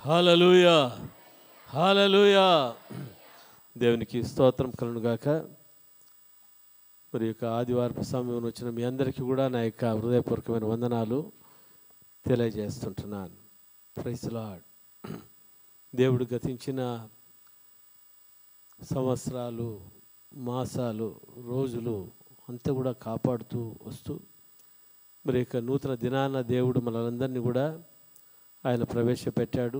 హల్లెలూయా, hallelujah. దేవునికి స్తోత్రం కలుగునుగాక. మరి యొక్క ఆదివారపు సమయం వచ్చిన మీ అందరికీ కూడా నా యొక్క హృదయపూర్వకమైన వందనాలు తెలియజేస్తుంటున్నాను. Praise lord. దేవుడు గతించిన సంవత్సరాలు, మాసాలు, రోజులు అంతా కూడా కాపాడుతూ వస్తూ మరి యొక్క నూతన దినాన దేవుడు మనందరినీ కూడా ఆయన ప్రవేశపెట్టాడు.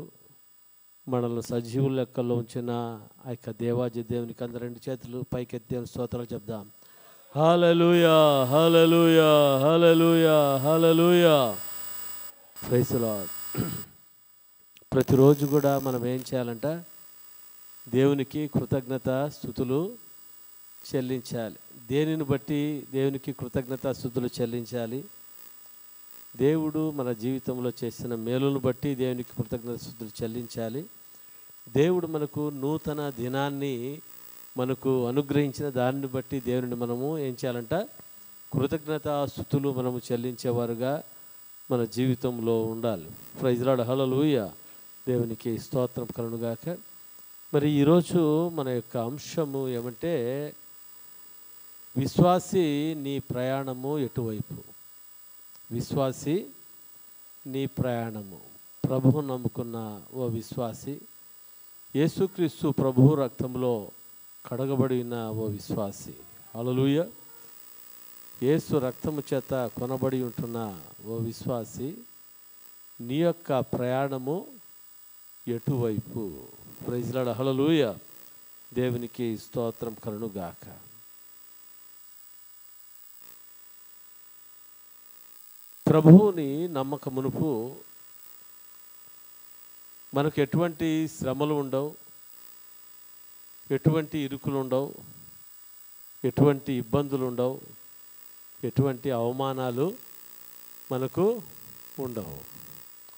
మనల్ని సజీవుల లెక్కల్లో ఉంచిన ఆ యొక్క దేవాది దేవునికి అందరు రెండు చేతులు పైకెత్తి స్తోత్రాలు చెప్దాం. Hallelujah, hallelujah, hallelujah, hallelujah. Praise lord. ప్రతిరోజు కూడా మనం ఏం చేయాలంట? దేవునికి కృతజ్ఞత స్తుతులు చెల్లించాలి. దేనిని బట్టి దేవునికి కృతజ్ఞత స్తుతులు చెల్లించాలి? దేవుడు మన జీవితంలో చేసిన మేలును బట్టి దేవునికి కృతజ్ఞత స్తుతులు చెల్లించాలి. దేవుడు మనకు నూతన దినాన్ని మనకు అనుగ్రహించిన దాన్ని బట్టి దేవుని మనము ఏం చేయాలంట? కృతజ్ఞత స్తుతులు మనము చెల్లించేవారుగా మన జీవితంలో ఉండాలి. Praise lord. హల్లెలూయా. దేవునికి స్తోత్రం కలుగునుగాక. మరి ఈరోజు మన యొక్క అంశము ఏమంటే, విశ్వాసి నీ ప్రయాణము ఎటువైపు? విశ్వాసి నీ ప్రయాణము. ప్రభువు నమ్ముకున్న ఓ విశ్వాసి, యేసుక్రీస్తు ప్రభువు రక్తంలో కడగబడిన ఓ విశ్వాసి, హల్లెలూయా, యేసు రక్తము చేత కొనబడి ఉంటున్న ఓ విశ్వాసి, నీ యొక్క ప్రయాణము ఎటువైపు? Praise lord. హల్లెలూయా. దేవునికి స్తోత్రం కలుగునుగాక. ప్రభువుని నమ్మక మునుపు మనకు ఎటువంటి శ్రమలు ఉండవు, ఎటువంటి ఇరుకులు ఉండవు, ఎటువంటి ఇబ్బందులు ఉండవు, ఎటువంటి అవమానాలు మనకు ఉండవు.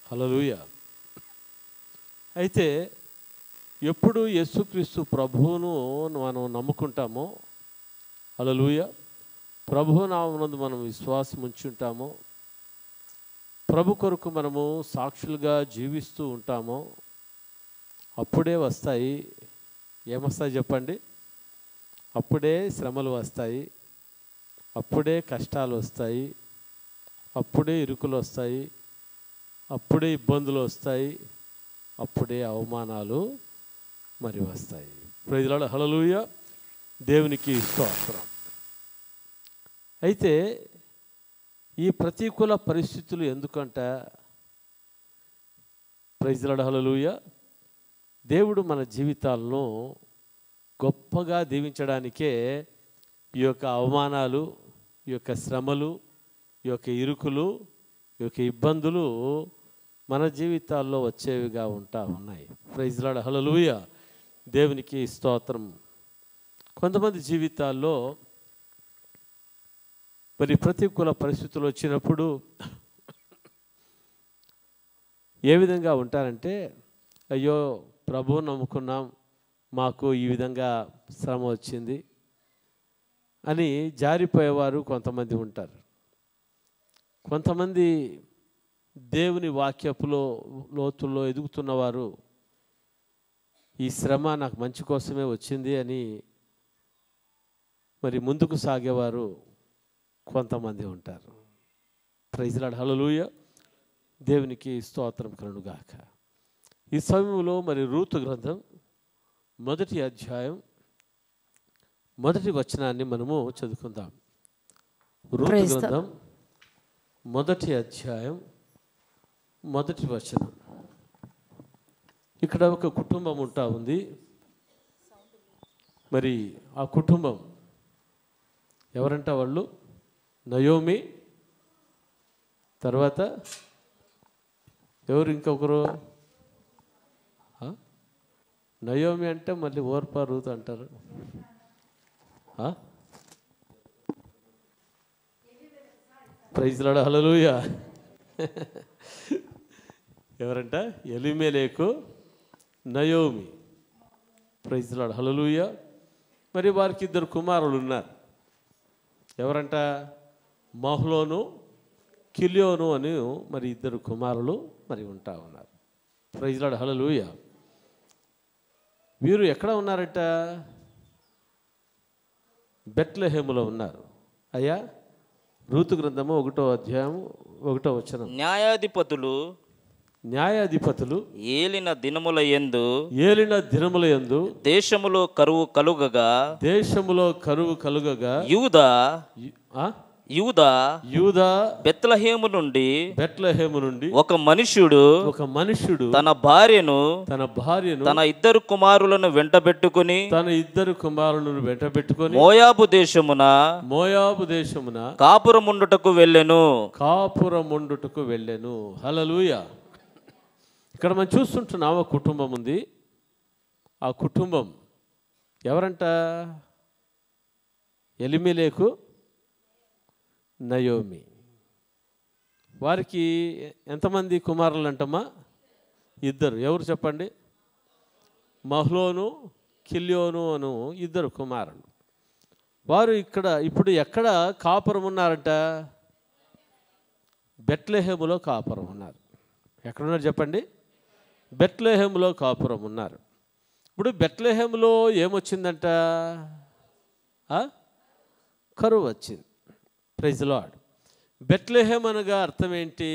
హల్లెలూయా. అయితే ఎప్పుడు యేసుక్రీస్తు ప్రభువును మనం నమ్ముకుంటామో, హల్లెలూయా, ప్రభువు నామమునందు మనం విశ్వాసం ఉంచుంటామో, ప్రభు కొరకు మనము సాక్షులుగా జీవిస్తూ ఉంటామో, అప్పుడే వస్తాయి. ఏమొస్తాయి చెప్పండి? అప్పుడే శ్రమలు వస్తాయి, అప్పుడే కష్టాలు వస్తాయి, అప్పుడే ఇరుకులు వస్తాయి, అప్పుడే ఇబ్బందులు వస్తాయి, అప్పుడే అవమానాలు మరి వస్తాయి. Praise lord. హల్లెలూయా. దేవునికి స్తోత్రం. అయితే ఈ ప్రతికూల పరిస్థితులు ఎందుకంట? Praise lord. హల్లెలూయా. దేవుడు మన జీవితాలను గొప్పగా దీవించడానికే ఈ యొక్క అవమానాలు, ఈ యొక్క శ్రమలు, ఈ యొక్క ఇరుకులు, ఈ యొక్క ఇబ్బందులు మన జీవితాల్లో వచ్చేవిగా ఉన్నాయి. Praise lord. హల్లెలూయా. దేవునికి స్తోత్రం. కొంతమంది జీవితాల్లో మరి ప్రతికూల పరిస్థితులు వచ్చినప్పుడు ఏ విధంగా ఉంటారంటే, అయ్యో ప్రభువు నమ్ముకున్నాం, మాకు ఈ విధంగా శ్రమ వచ్చింది అని జారిపోయేవారు కొంతమంది ఉంటారు. కొంతమంది దేవుని వాక్యపులో లోతుల్లో ఎదుగుతున్నవారు, ఈ శ్రమ నాకు మంచి కోసమే వచ్చింది అని మరి ముందుకు సాగేవారు కొంతమంది ఉంటారు. Praise lord. హల్లెలూయా. దేవునికి స్తోత్రం కలుగునుగాక. ఈ సమయంలో మరి రూతు గ్రంథం 1వ అధ్యాయం 1వ వచనాన్ని మనము చదువుకుందాం. రూతు గ్రంథం 1వ అధ్యాయం 1వ వచనం. ఇక్కడ ఒక కుటుంబం ఉంటా ఉంది. మరి ఆ కుటుంబం ఎవరంట? వాళ్ళు నయోమి, తర్వాత ఎవరు? ఇంకొకరు. నయోమి అంటే మళ్ళీ ఓర్పా రూతు అంటారు. Praise lord. హల్లెలూయా. ఎవరంట? Elimelech, Naomi. Praise lord. Hallelujah. మరి వారికి 2 కుమారులు ఉన్నారు. ఎవరంట? మహ్లోను, కిలియోను అని మరి 2 కుమారులు మరి ఉంటా ఉన్నారు. ప్రైజ్ లార్డ్, హల్లెలూయా. వీరు ఎక్కడ ఉన్నారట? బెత్లెహేములో ఉన్నారు. అయ్యా, రూతు గ్రంథము 1వ అధ్యాయం 1వ వచనం. న్యాయాధిపతులు ఏలిన దినముల యందు దేశములో కరువు కలుగగా యూదా బెత్లెహేము నుండి ఒక మనుష్యుడు తన భార్యను తన ఇద్దరు కుమారులను వెంటబెట్టుకుని మోయాబు దేశమున కాపురముండుటకు వెళ్ళెను. హల్లెలూయా. ఇక్కడ మనం చూస్తుంటున్నాం, ఒక కుటుంబం ఉంది. ఆ కుటుంబం ఎవరంట? ఎలిమెలెకు, నయోమి. వారికి ఎంతమంది కుమారులు అంటమ్మా? 2. ఎవరు చెప్పండి? మహ్లోను, కిల్యోను అను 2 కుమారులు. వారు ఇప్పుడు ఎక్కడ కాపురం ఉన్నారంట? బెత్లెహేములో కాపురం ఉన్నారు. ఎక్కడున్నారు చెప్పండి? బెత్లెహేములో కాపురం ఉన్నారు. ఇప్పుడు బెత్లెహేములో ఏమొచ్చిందంట? కరువు వచ్చింది. Praise lord. బెత్లెహేం అనగా అర్థం ఏంటి?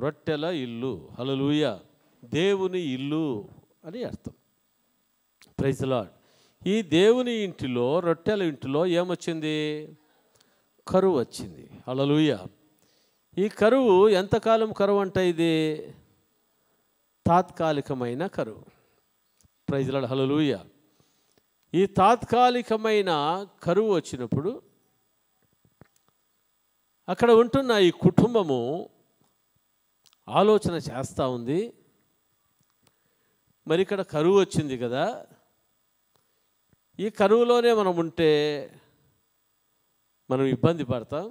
రొట్టెల ఇల్లు. హల్లెలూయా. దేవుని ఇల్లు అని అర్థం. Praise Lord. ఈ దేవుని ఇంటిలో, రొట్టెల ఇంటిలో ఏమొచ్చింది? కరువు వచ్చింది. హల్లెలూయా. ఈ కరువు ఎంతకాలం కరువు అంటే? ఇది తాత్కాలికమైన కరువు. Praise lord, hallelujah. ఈ తాత్కాలికమైన కరువు వచ్చినప్పుడు అక్కడ ఉంటున్న ఈ కుటుంబము ఆలోచన చేస్తూ ఉంది, మరి ఇక్కడ కరువు వచ్చింది కదా, ఈ కరువులోనే మనం ఉంటే మనం ఇబ్బంది పడతాం.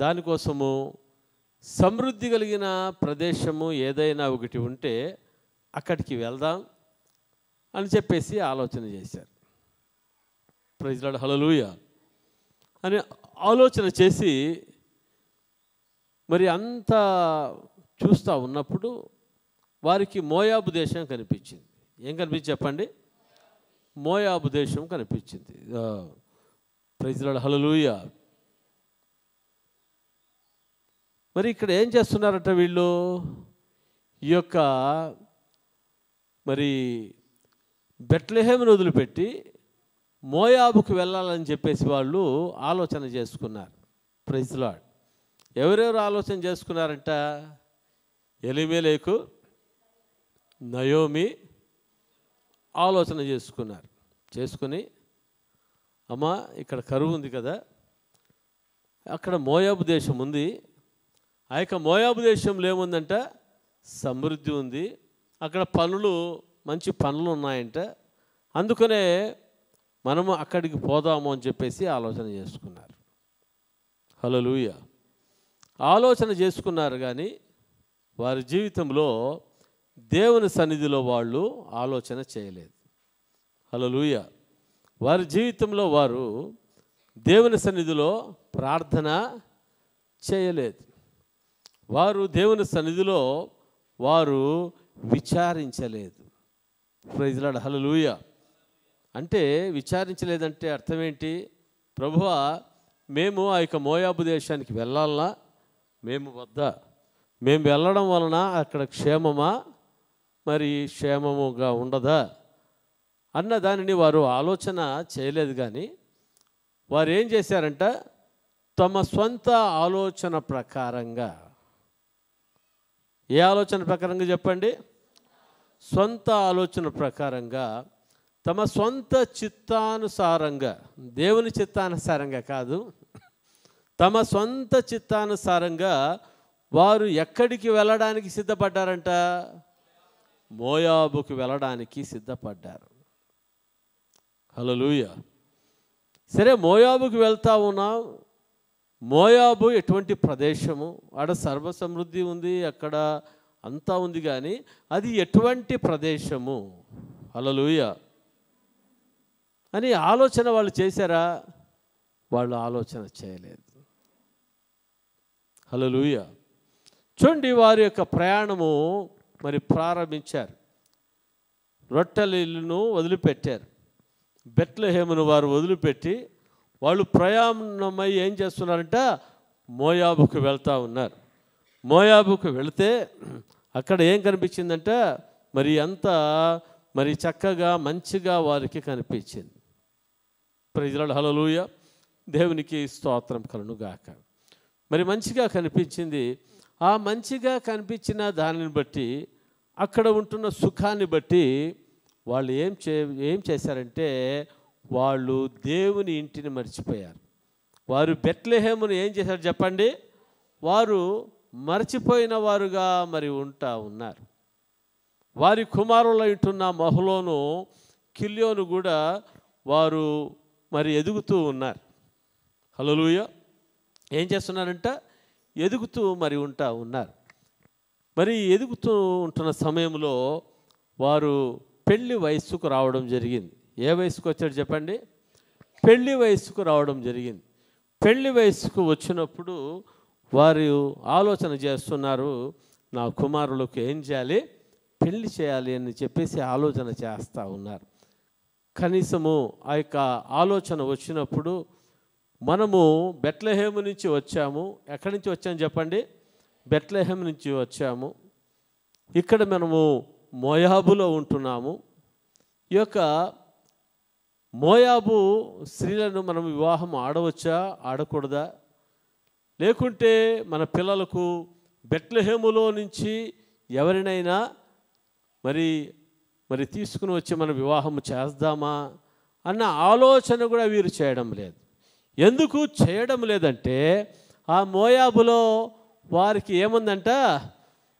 దానికోసము సమృద్ధి కలిగిన ప్రదేశము ఏదైనా ఒకటి ఉంటే అక్కడికి వెళ్దాం అని చెప్పేసి ఆలోచన చేశారు. ప్రైజ్ లార్డ్, హల్లెలూయా అని ఆలోచన చేసి మరి అంతా చూస్తూ ఉన్నప్పుడు వారికి మోయాబు దేశం కనిపించింది. ఏం కనిపించింది చెప్పండి? మోయాబు దేశం కనిపించింది. Praise lord, hallelujah. మరి ఇక్కడ ఏం చేస్తున్నారట వీళ్ళు? ఈ యొక్క మరి బెత్లెహేమును వదిలిపెట్టి మోయాబుకు వెళ్ళాలని చెప్పేసి వాళ్ళు ఆలోచన చేసుకున్నారు. Praise Lord. ఎవరెవరు ఆలోచన చేసుకున్నారంట? ఎలిమెలెకు, నయోమి ఆలోచన చేసుకున్నారు. చేసుకుని, అమ్మా ఇక్కడ కరువు ఉంది కదా, అక్కడ మోయాబు దేశం ఉంది. ఆ యొక్క మోయాబు దేశంలో ఏముందంట? సమృద్ధి ఉంది. అక్కడ మంచి పనులు ఉన్నాయంట. అందుకనే మనము అక్కడికి పోదాము అని చెప్పేసి ఆలోచన చేసుకున్నారు. హల్లెలూయా. ఆలోచన చేసుకున్నారు, కానీ వారి జీవితంలో దేవుని సన్నిధిలో వాళ్ళు ఆలోచన చేయలేదు. హల్లెలూయా. వారి జీవితంలో వారు దేవుని సన్నిధిలో ప్రార్థన చేయలేదు. వారు దేవుని సన్నిధిలో వారు విచారించలేదు. ప్రైజ్ లార్డ్, హల్లెలూయా. అంటే విచారించలేదంటే అర్థం ఏంటి? ప్రభువా, మేము ఆ యొక్క మోయాబు దేశానికి వెళ్ళాలనా? మేము వెళ్ళడం వలన అక్కడ క్షేమమా, మరి క్షేమముగా ఉండదా అన్న దానిని వారు ఆలోచన చేయలేదు. కానీ వారు ఏం చేశారంట? తమ సొంత ఆలోచన ప్రకారంగా. ఏ ఆలోచన ప్రకారంగా చెప్పండి? సొంత ఆలోచన ప్రకారంగా, తమ సొంత చిత్తానుసారంగా, దేవుని చిత్తానుసారంగా కాదు, తమ సొంత చిత్తానుసారంగా వారు ఎక్కడికి వెళ్ళడానికి సిద్ధపడ్డారంట? మోయాబుకు వెళ్ళడానికి సిద్ధపడ్డారు. హల్లెలూయా. సరే, మోయాబుకు వెళ్తా ఉన్నాం. మోయాబు ఎటువంటి ప్రదేశము? ఆడ సర్వసమృద్ధి ఉంది, అక్కడ అంతా ఉంది, కానీ అది ఎటువంటి ప్రదేశము? హల్లెలూయా అని ఆలోచన వాళ్ళు చేశారా? వాళ్ళు ఆలోచన చేయలేదు. హల్లెలూయా. చూడండి, వారి యొక్క ప్రయాణము మరి ప్రారంభించారు. రొట్టెల ఇల్లును వదిలిపెట్టారు. బెత్లెహేమును వారు వదిలిపెట్టి వాళ్ళు ప్రయాణమై ఏం చేస్తున్నారంట, మోయాబుకు వెళ్తూ ఉన్నారు. మోయాబుకు వెళితే అక్కడ ఏం కనిపించిందంట, మరి అంతా మరి చక్కగా మంచిగా వారికి కనిపించింది. ప్రైజ్ లార్డ్, హల్లెలూయా, దేవునికి స్తోత్రం కలుగును గాక. మరి మంచిగా కనిపించింది. ఆ మంచిగా కనిపించిన దానిని బట్టి, అక్కడ ఉంటున్న సుఖాన్ని బట్టి వాళ్ళు ఏం చేశారంటే, వాళ్ళు దేవుని ఇంటిని మర్చిపోయారు. వారు బెత్లెహేమును ఏం చేశారు చెప్పండి, వారు మర్చిపోయిన వారుగా మరి ఉంటా ఉన్నారు. వారి కుమారుల ఇంటున్న మహలోను, కిల్యోను కూడా వారు మరి ఎదుగుతూ ఉన్నారు. హల్లెలూయా, ఏం చేస్తున్నారంట, ఎదుగుతూ మరి ఉంటా ఉన్నారు. మరి ఎదుగుతూ ఉంటున్న సమయంలో వారు పెళ్లి వయస్సుకు రావడం జరిగింది. ఏ వయసుకు వచ్చాడు చెప్పండి, పెళ్లి వయస్సుకు రావడం జరిగింది. పెళ్లి వయస్సుకు వచ్చినప్పుడు వారు ఆలోచన చేస్తున్నారు, నా కుమారులకు ఏం చేయాలి, పెళ్లి చేయాలి అని చెప్పేసి ఆలోచన చేస్తూ ఉన్నారు. కనీసము ఆ యొక్క ఆలోచన వచ్చినప్పుడు, మనము బెత్లెహేము నుంచి వచ్చాము. ఎక్కడి నుంచి వచ్చాము చెప్పండి, బెత్లెహేము నుంచి వచ్చాము. ఇక్కడ మనము మోయాబులో ఉంటున్నాము. ఈ యొక్క మోయాబు స్త్రీలను మనం వివాహం ఆడవచ్చా, ఆడకూడదా? లేకుంటే మన పిల్లలకు బెత్లెహేములో నుంచి ఎవరినైనా మరి తీసుకుని వచ్చి మనం వివాహం చేద్దామా అన్న ఆలోచన కూడా వీరు చేయడం లేదు. ఎందుకు చేయడం లేదంటే, ఆ మోయాబులో వారికి ఏముందంట,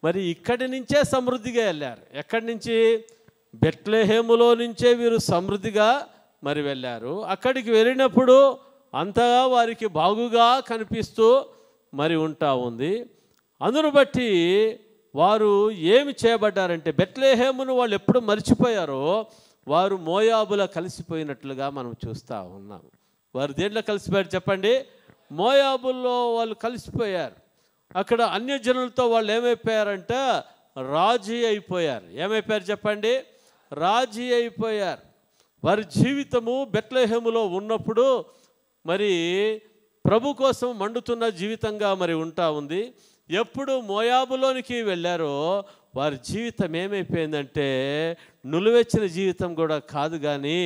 మరి ఇక్కడి నుంచే సమృద్ధిగా వెళ్ళారు. ఎక్కడి నుంచి, బెత్లెహేములో నుంచే వీరు సమృద్ధిగా మరి వెళ్ళారు. అక్కడికి వెళ్ళినప్పుడు అంతగా వారికి బాగుగా కనిపిస్తూ మరి ఉంటా ఉంది. అందును బట్టి వారు ఏమి చేయబడ్డారంటే, బెత్లెహేమును వాళ్ళు ఎప్పుడు మర్చిపోయారో వారు మోయాబులో కలిసిపోయినట్లుగా మనం చూస్తూ ఉన్నాం. వారు దేంట్లో కలిసిపోయారు చెప్పండి, మోయాబుల్లో వాళ్ళు కలిసిపోయారు. అక్కడ అన్యజనులతో వాళ్ళు ఏమైపోయారంట, రాజీ అయిపోయారు. ఏమైపోయారు చెప్పండి, రాజీ అయిపోయారు. వారి జీవితము బెత్లెహేములో ఉన్నప్పుడు మరి ప్రభు కోసం మండుతున్న జీవితంగా మరి ఉంటా ఉంది. ఎప్పుడు మోయాబులోనికి వెళ్ళారో వారి జీవితం ఏమైపోయిందంటే, నులివెచ్చిన జీవితం కూడా కాదు, కానీ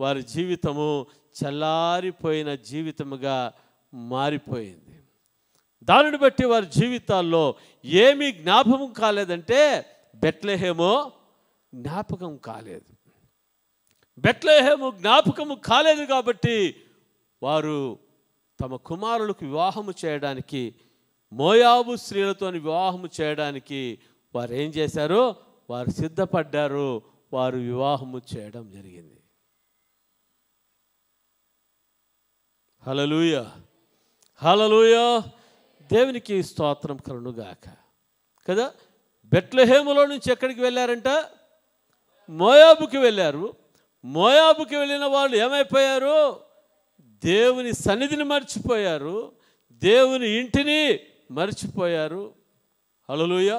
వారి జీవితము చల్లారిపోయిన జీవితముగా మారిపోయింది. దానిని బట్టి వారి జీవితాల్లో ఏమీ జ్ఞాపకం కాలేదంటే, బెత్లెహేము జ్ఞాపకం కాలేదు. బెత్లెహేము జ్ఞాపకము కాలేదు కాబట్టి వారు తమ కుమారులకు వివాహము చేయడానికి, మోయాబు స్త్రీలతో వివాహము చేయడానికి వారు ఏం చేశారు, వారు సిద్ధపడ్డారు. వారు వివాహము చేయడం జరిగింది. హల్లెలూయా, హల్లెలూయా, దేవునికి స్తోత్రం కలుగునుగాక. కదా, బెత్లెహేములో నుంచి ఎక్కడికి వెళ్ళారంట, మోయాబుకి వెళ్ళారు. మోయాబుకి వెళ్ళిన వాళ్ళు ఏమైపోయారు, దేవుని సన్నిధిని మర్చిపోయారు, దేవుని ఇంటిని మర్చిపోయారు. హల్లెలూయా,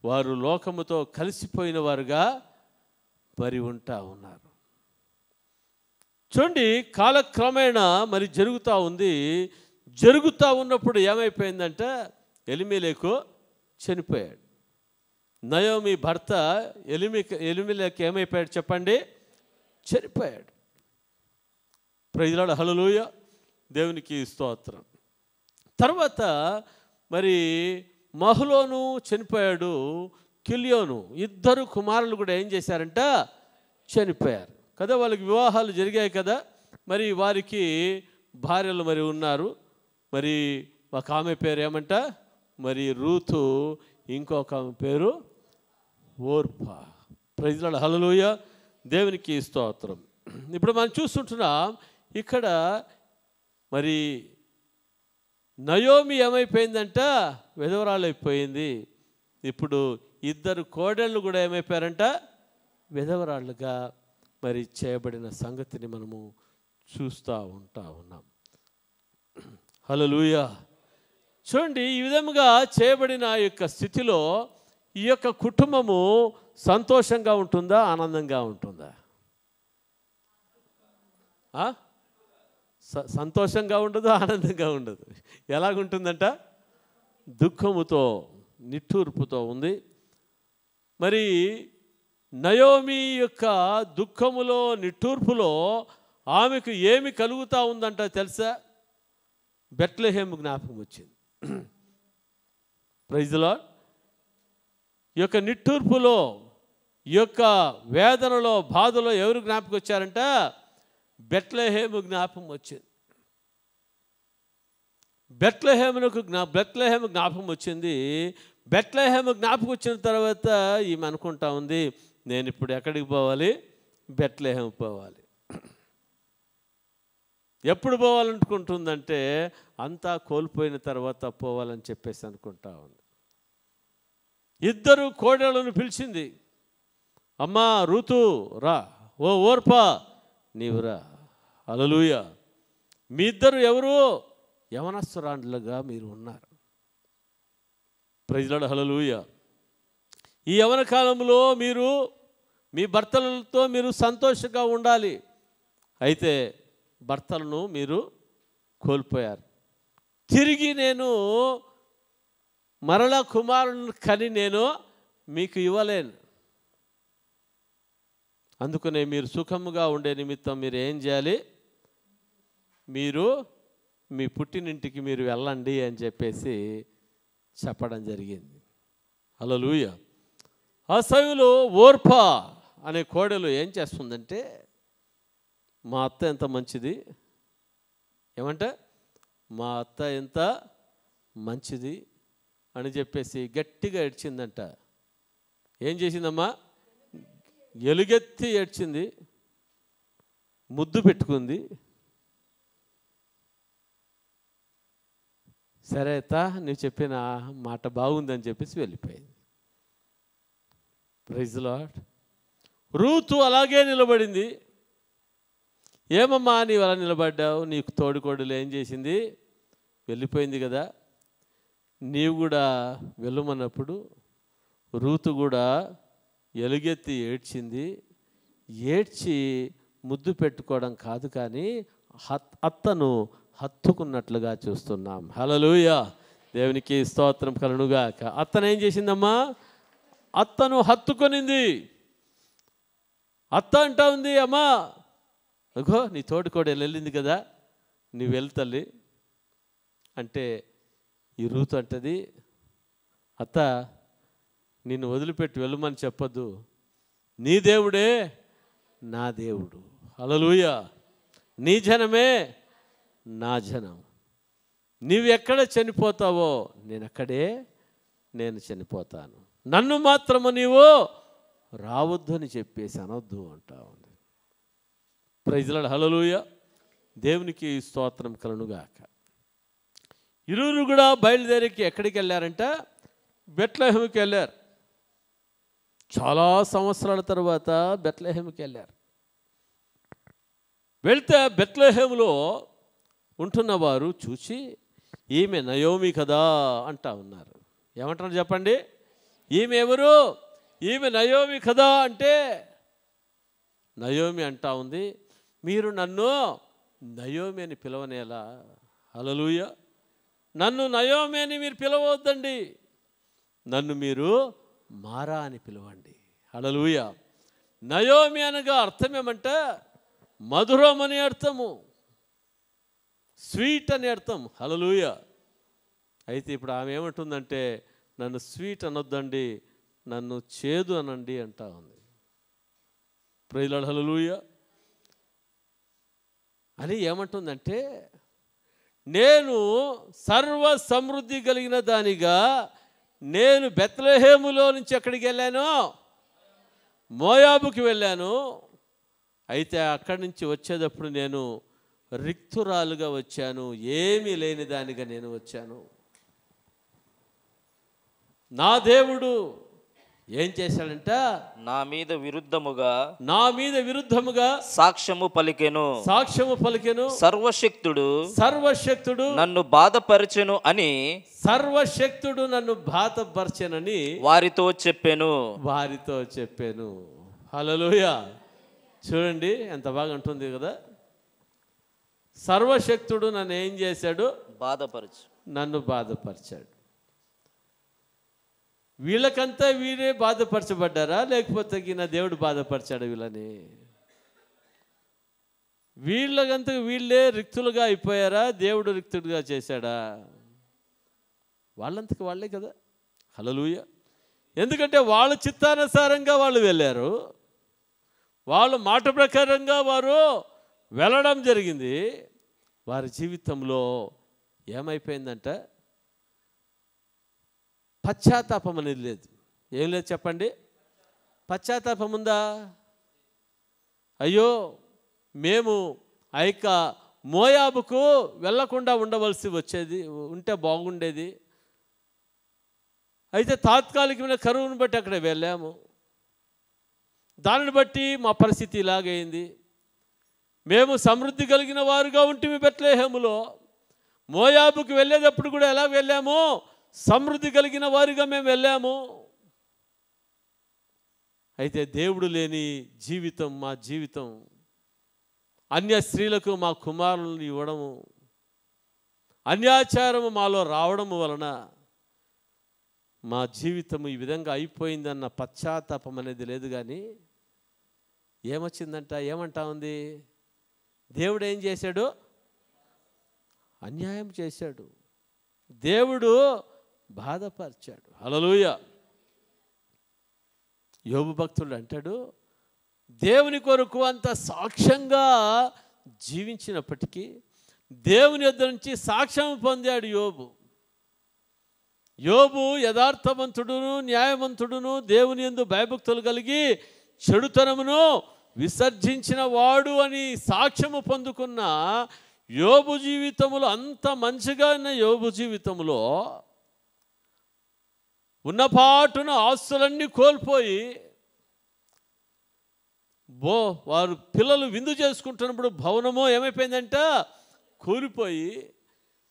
వారు లోకముతో కలిసిపోయిన వారుగా మరి ఉంటా ఉన్నారు. చూడండి, కాలక్రమేణా మరి జరుగుతూ ఉంది. జరుగుతూ ఉన్నప్పుడు ఏమైపోయిందంటే, ఎలీమెలెకు చనిపోయాడు. నయోమి భర్త ఎలీమెలెకు ఏమైపోయాడు చెప్పండి, చనిపోయాడు. ప్రైజ్ లార్డ్, హల్లెలూయా, దేవునికి స్తోత్రం. తర్వాత మరి మహలోను చనిపోయాడు, కిల్యోను, ఇద్దరు కుమారులు కూడా ఏం చేశారంట, చనిపోయారు కదా. వాళ్ళకి వివాహాలు జరిగాయి కదా. మరి వారికి భార్యలు మరి ఉన్నారు. మరి ఒక ఆమె పేరు ఏమంట, మరి రూతు, ఇంకొక ఆమె పేరు ఓర్పా. ప్రైజ్ లార్డ్, హల్లెలూయా, దేవునికి స్తోత్రం. ఇప్పుడు మనం చూస్తుంటున్నాం, ఇక్కడ మరి నయోమి ఏమైపోయిందంట, విధవరాళ్ళైపోయింది. ఇప్పుడు ఇద్దరు కోడళ్ళు కూడా ఏమైపోయారంట, విధవరాళ్ళుగా మరి చేయబడిన సంగతిని మనము చూస్తూ ఉంటా ఉన్నాం. హల్లెలూయా, చూడండి, ఈ విధముగా చేయబడిన యొక్క స్థితిలో ఈ యొక్క కుటుంబము సంతోషంగా ఉంటుందా, ఆనందంగా ఉంటుందా? సంతోషంగా ఉండదు, ఆనందంగా ఉండదు. ఎలాగుంటుందంట? దుఃఖముతో, నిట్టూర్పుతో ఉంది. మరి నయోమి యొక్క దుఃఖములో, నిట్టూర్పులో ఆమెకు ఏమి కలుగుతూ ఉందంట తెలుసా? బెత్లెహేము జ్ఞాపకం వచ్చింది. Praise the Lord. ఈ యొక్క నిట్టూర్పులో, ఈ యొక్క వేదనలో, బాధలో ఎవరు జ్ఞాపకం వచ్చారంట? బెత్లెహేము జ్ఞాపకం వచ్చింది. బెత్లెహేము జ్ఞాపకం వచ్చింది. బెత్లెహేము జ్ఞాపకం వచ్చిన తర్వాత ఈమె అనుకుంటా ఉంది, నేను ఇప్పుడు ఎక్కడికి పోవాలి? బెత్లెహేము పోవాలి. ఎప్పుడు పోవాలనుకుంటుందంటే అంతా కోల్పోయిన తర్వాత పోవాలని చెప్పేసి అనుకుంటా ఉంది. ఇద్దరు కోడళ్ళను పిలిచింది. అమ్మా రూతు రా, ఓ ఓర్పా నీవు రా. హల్లెలూయా. మీ ఇద్దరు ఎవరు? యవనస్తురాండ్లుగా మీరు ఉన్నారు. Praise lord. హల్లెలూయా. ఈ యవన కాలంలో మీరు మీ భర్తలతో మీరు సంతోషంగా ఉండాలి. అయితే భర్తలను మీరు కోల్పోయారు. తిరిగి నేను మరలా కుమారుని కని నేను మీకు ఇవ్వలేను. అందుకనే మీరు సుఖముగా ఉండే నిమిత్తం మీరు ఏం చేయాలి? మీరు మీ పుట్టినింటికి మీరు వెళ్ళండి అని చెప్పేసి చెప్పడం జరిగింది. హల్లెలూయా. ఆ సమయంలో ఓర్పా అనే కోడలు ఏం చేస్తుందంటే, మా అత్త ఎంత మంచిది, ఏమంటే మా అత్త ఎంత మంచిది అని చెప్పేసి గట్టిగా ఏడ్చిందంట. ఏం చేసిందమ్మా? ఎలుగెత్తి ఏడ్చింది, ముద్దు పెట్టుకుంది. సరే అత్త, నువ్వు చెప్పిన మాట బాగుందని చెప్పేసి వెళ్ళిపోయింది. Praise the lord. రూతు అలాగే నిలబడింది. ఏమమ్మా నీవు అలా నిలబడ్డావు? నీకు తోడుకోడలు ఏం చేసింది? వెళ్ళిపోయింది కదా. నీవు కూడా వెళ్ళమన్నప్పుడు రూతు కూడా ఎలుగెత్తి ఏడ్చింది. ఏడ్చి ముద్దు పెట్టుకోవడం కాదు, కానీ అత్తను హత్తుకున్నట్లుగా చూస్తున్నాం. హల్లెలూయా. దేవునికి స్తోత్రం కలుగుగాక. అత్తను ఏం చేసిందమ్మా? అత్తను హత్తుకొనింది. అత్త అంటా ఉంది, అమ్మా అగో నీ తోడుకోడలు వెళ్ళింది కదా, నువ్వు వెళ్ళు తల్లి అంటే ఈ రూతు అంటది, అత్త నిన్ను వదిలిపెట్టి వెళ్ళమని చెప్పొద్దు, నీ దేవుడే నా దేవుడు. హల్లెలూయా. నీ జనమే నా జనం. నీవు ఎక్కడ చనిపోతావో నేను చనిపోతాను. నన్ను మాత్రము నీవు రావద్దు అని చెప్పేసి అనొద్దు అంటా ఉంది. Praise lord. హల్లెలూయా. దేవునికి స్తోత్రం కలుగుగాక. ఇరువురు కూడా బయలుదేరికి ఎక్కడికి వెళ్ళారంట? బెత్లెహేముకి వెళ్ళారు. చాలా సంవత్సరాల తర్వాత బెత్లెహేముకి వెళ్ళారు. వెళ్తే బెత్లెహేములో ఉంటున్నవారు చూసి ఈమె నయోమి కదా అంటా ఉన్నారు. ఏమంటారు చెప్పండి? ఈమె ఎవరు? ఈమె నయోమి కదా అంటే నయోమి అంటా ఉంది, మీరు నన్ను నయోమి అని పిలవనేలా? హల్లెలూయా. నన్ను నయోమి అని మీరు పిలవద్దండి, నన్ను మీరు మారా అని పిలవండి. హల్లెలూయా. నయోమి అనగా అర్థం ఏమంటే మధురం అని అర్థము, స్వీట్ అని అర్థం. హల్లెలూయా. అయితే ఇప్పుడు ఆమె ఏమంటుందంటే నన్ను స్వీట్ అనొద్దండి, నన్ను చేదు అనండి అంటా ఉంది. Praise lord. హల్లెలూయా. అని ఏమంటుందంటే నేను సర్వ సమృద్ధి కలిగిన దానిగా నేను బెత్లెహేములో నుంచి ఎక్కడికి వెళ్ళాను? మోయాబుకి వెళ్ళాను. అయితే అక్కడి నుంచి వచ్చేటప్పుడు నేను రిక్తురాలుగా వచ్చాను, ఏమీ లేని దానిగా నేను వచ్చాను. నా దేవుడు ఏం చేశాడంట? నా మీద విరుద్ధముగా సాక్ష్యము పలికెను. సర్వశక్తుడు నన్ను బాధపరచెను అని వారితో చెప్పాను. హల్లెలూయా. చూడండి ఎంత బాగా ఉంటుంది కదా. సర్వశక్తుడు నన్ను ఏం చేశాడు? నన్ను బాధపరిచాడు. వీళ్ళకంతా వీరే బాధపరచబడ్డారా, లేకపోతే నా దేవుడు బాధపరిచాడు వీళ్ళని? వీళ్ళకంతా వీళ్ళే రిక్తులుగా అయిపోయారా, దేవుడు రిక్తుడుగా చేశాడా? వాళ్ళంతకు వాళ్ళే కదా. హల్లెలూయా. ఎందుకంటే వాళ్ళ చిత్తానుసారంగా వాళ్ళు వెళ్ళారు, వాళ్ళ మాట ప్రకారంగా వారు వెళ్ళడం జరిగింది. వారి జీవితంలో ఏమైపోయిందంట? పశ్చాత్తాపం అనేది లేదు. ఏం లేదు చెప్పండి? పశ్చాత్తాపం ఉందా? అయ్యో మేము ఆ యొక్క మోయాబుకు వెళ్ళకుండా ఉండవలసి ఉంటే బాగుండేది, అయితే తాత్కాలికమైన కరువును బట్టి అక్కడ వెళ్ళాము, దానిని బట్టి మా పరిస్థితి ఇలాగైంది. మేము సమృద్ధి కలిగిన వారుగా ఉంటే బెత్లెహేములో, మోయాబుకు వెళ్ళేటప్పుడు కూడా ఎలా వెళ్ళాము? సమృద్ధి కలిగిన వారిగా మేము వెళ్ళాము. అయితే దేవుడు లేని జీవితం మా జీవితం, అన్య స్త్రీలకు మా కుమారులను ఇవ్వడము, అన్యాచారము మాలో రావడము వలన మా జీవితం ఈ విధంగా అయిపోయిందన్న పశ్చాత్తాపం అనేది లేదు. కానీ ఏమొచ్చిందంట? ఏమంటా ఉంది? దేవుడు ఏం చేశాడు? అన్యాయం చేశాడు, దేవుడు బాధపరిచాడు. హల్లెలూయా. యోబు భక్తుడు అంటాడు, దేవుని కొరకు అంత సాక్ష్యంగా జీవించినప్పటికీ దేవుని యొద్ద నుంచి సాక్ష్యం పొందాడు యోబు. యోబు యథార్థవంతుడును న్యాయవంతుడును దేవుని యందు భయభక్తులు కలిగి చెడుతనమును విసర్జించిన వాడు అని సాక్ష్యము పొందుకున్న యోబు జీవితంలో, అంత మంచిగా ఉన్న యోబు జీవితంలో ఉన్నపాటున ఆస్తులన్నీ కోల్పోయి, వారు పిల్లలు విందు చేసుకుంటున్నప్పుడు భవనమో ఏమైపోయిందంట? కూలిపోయి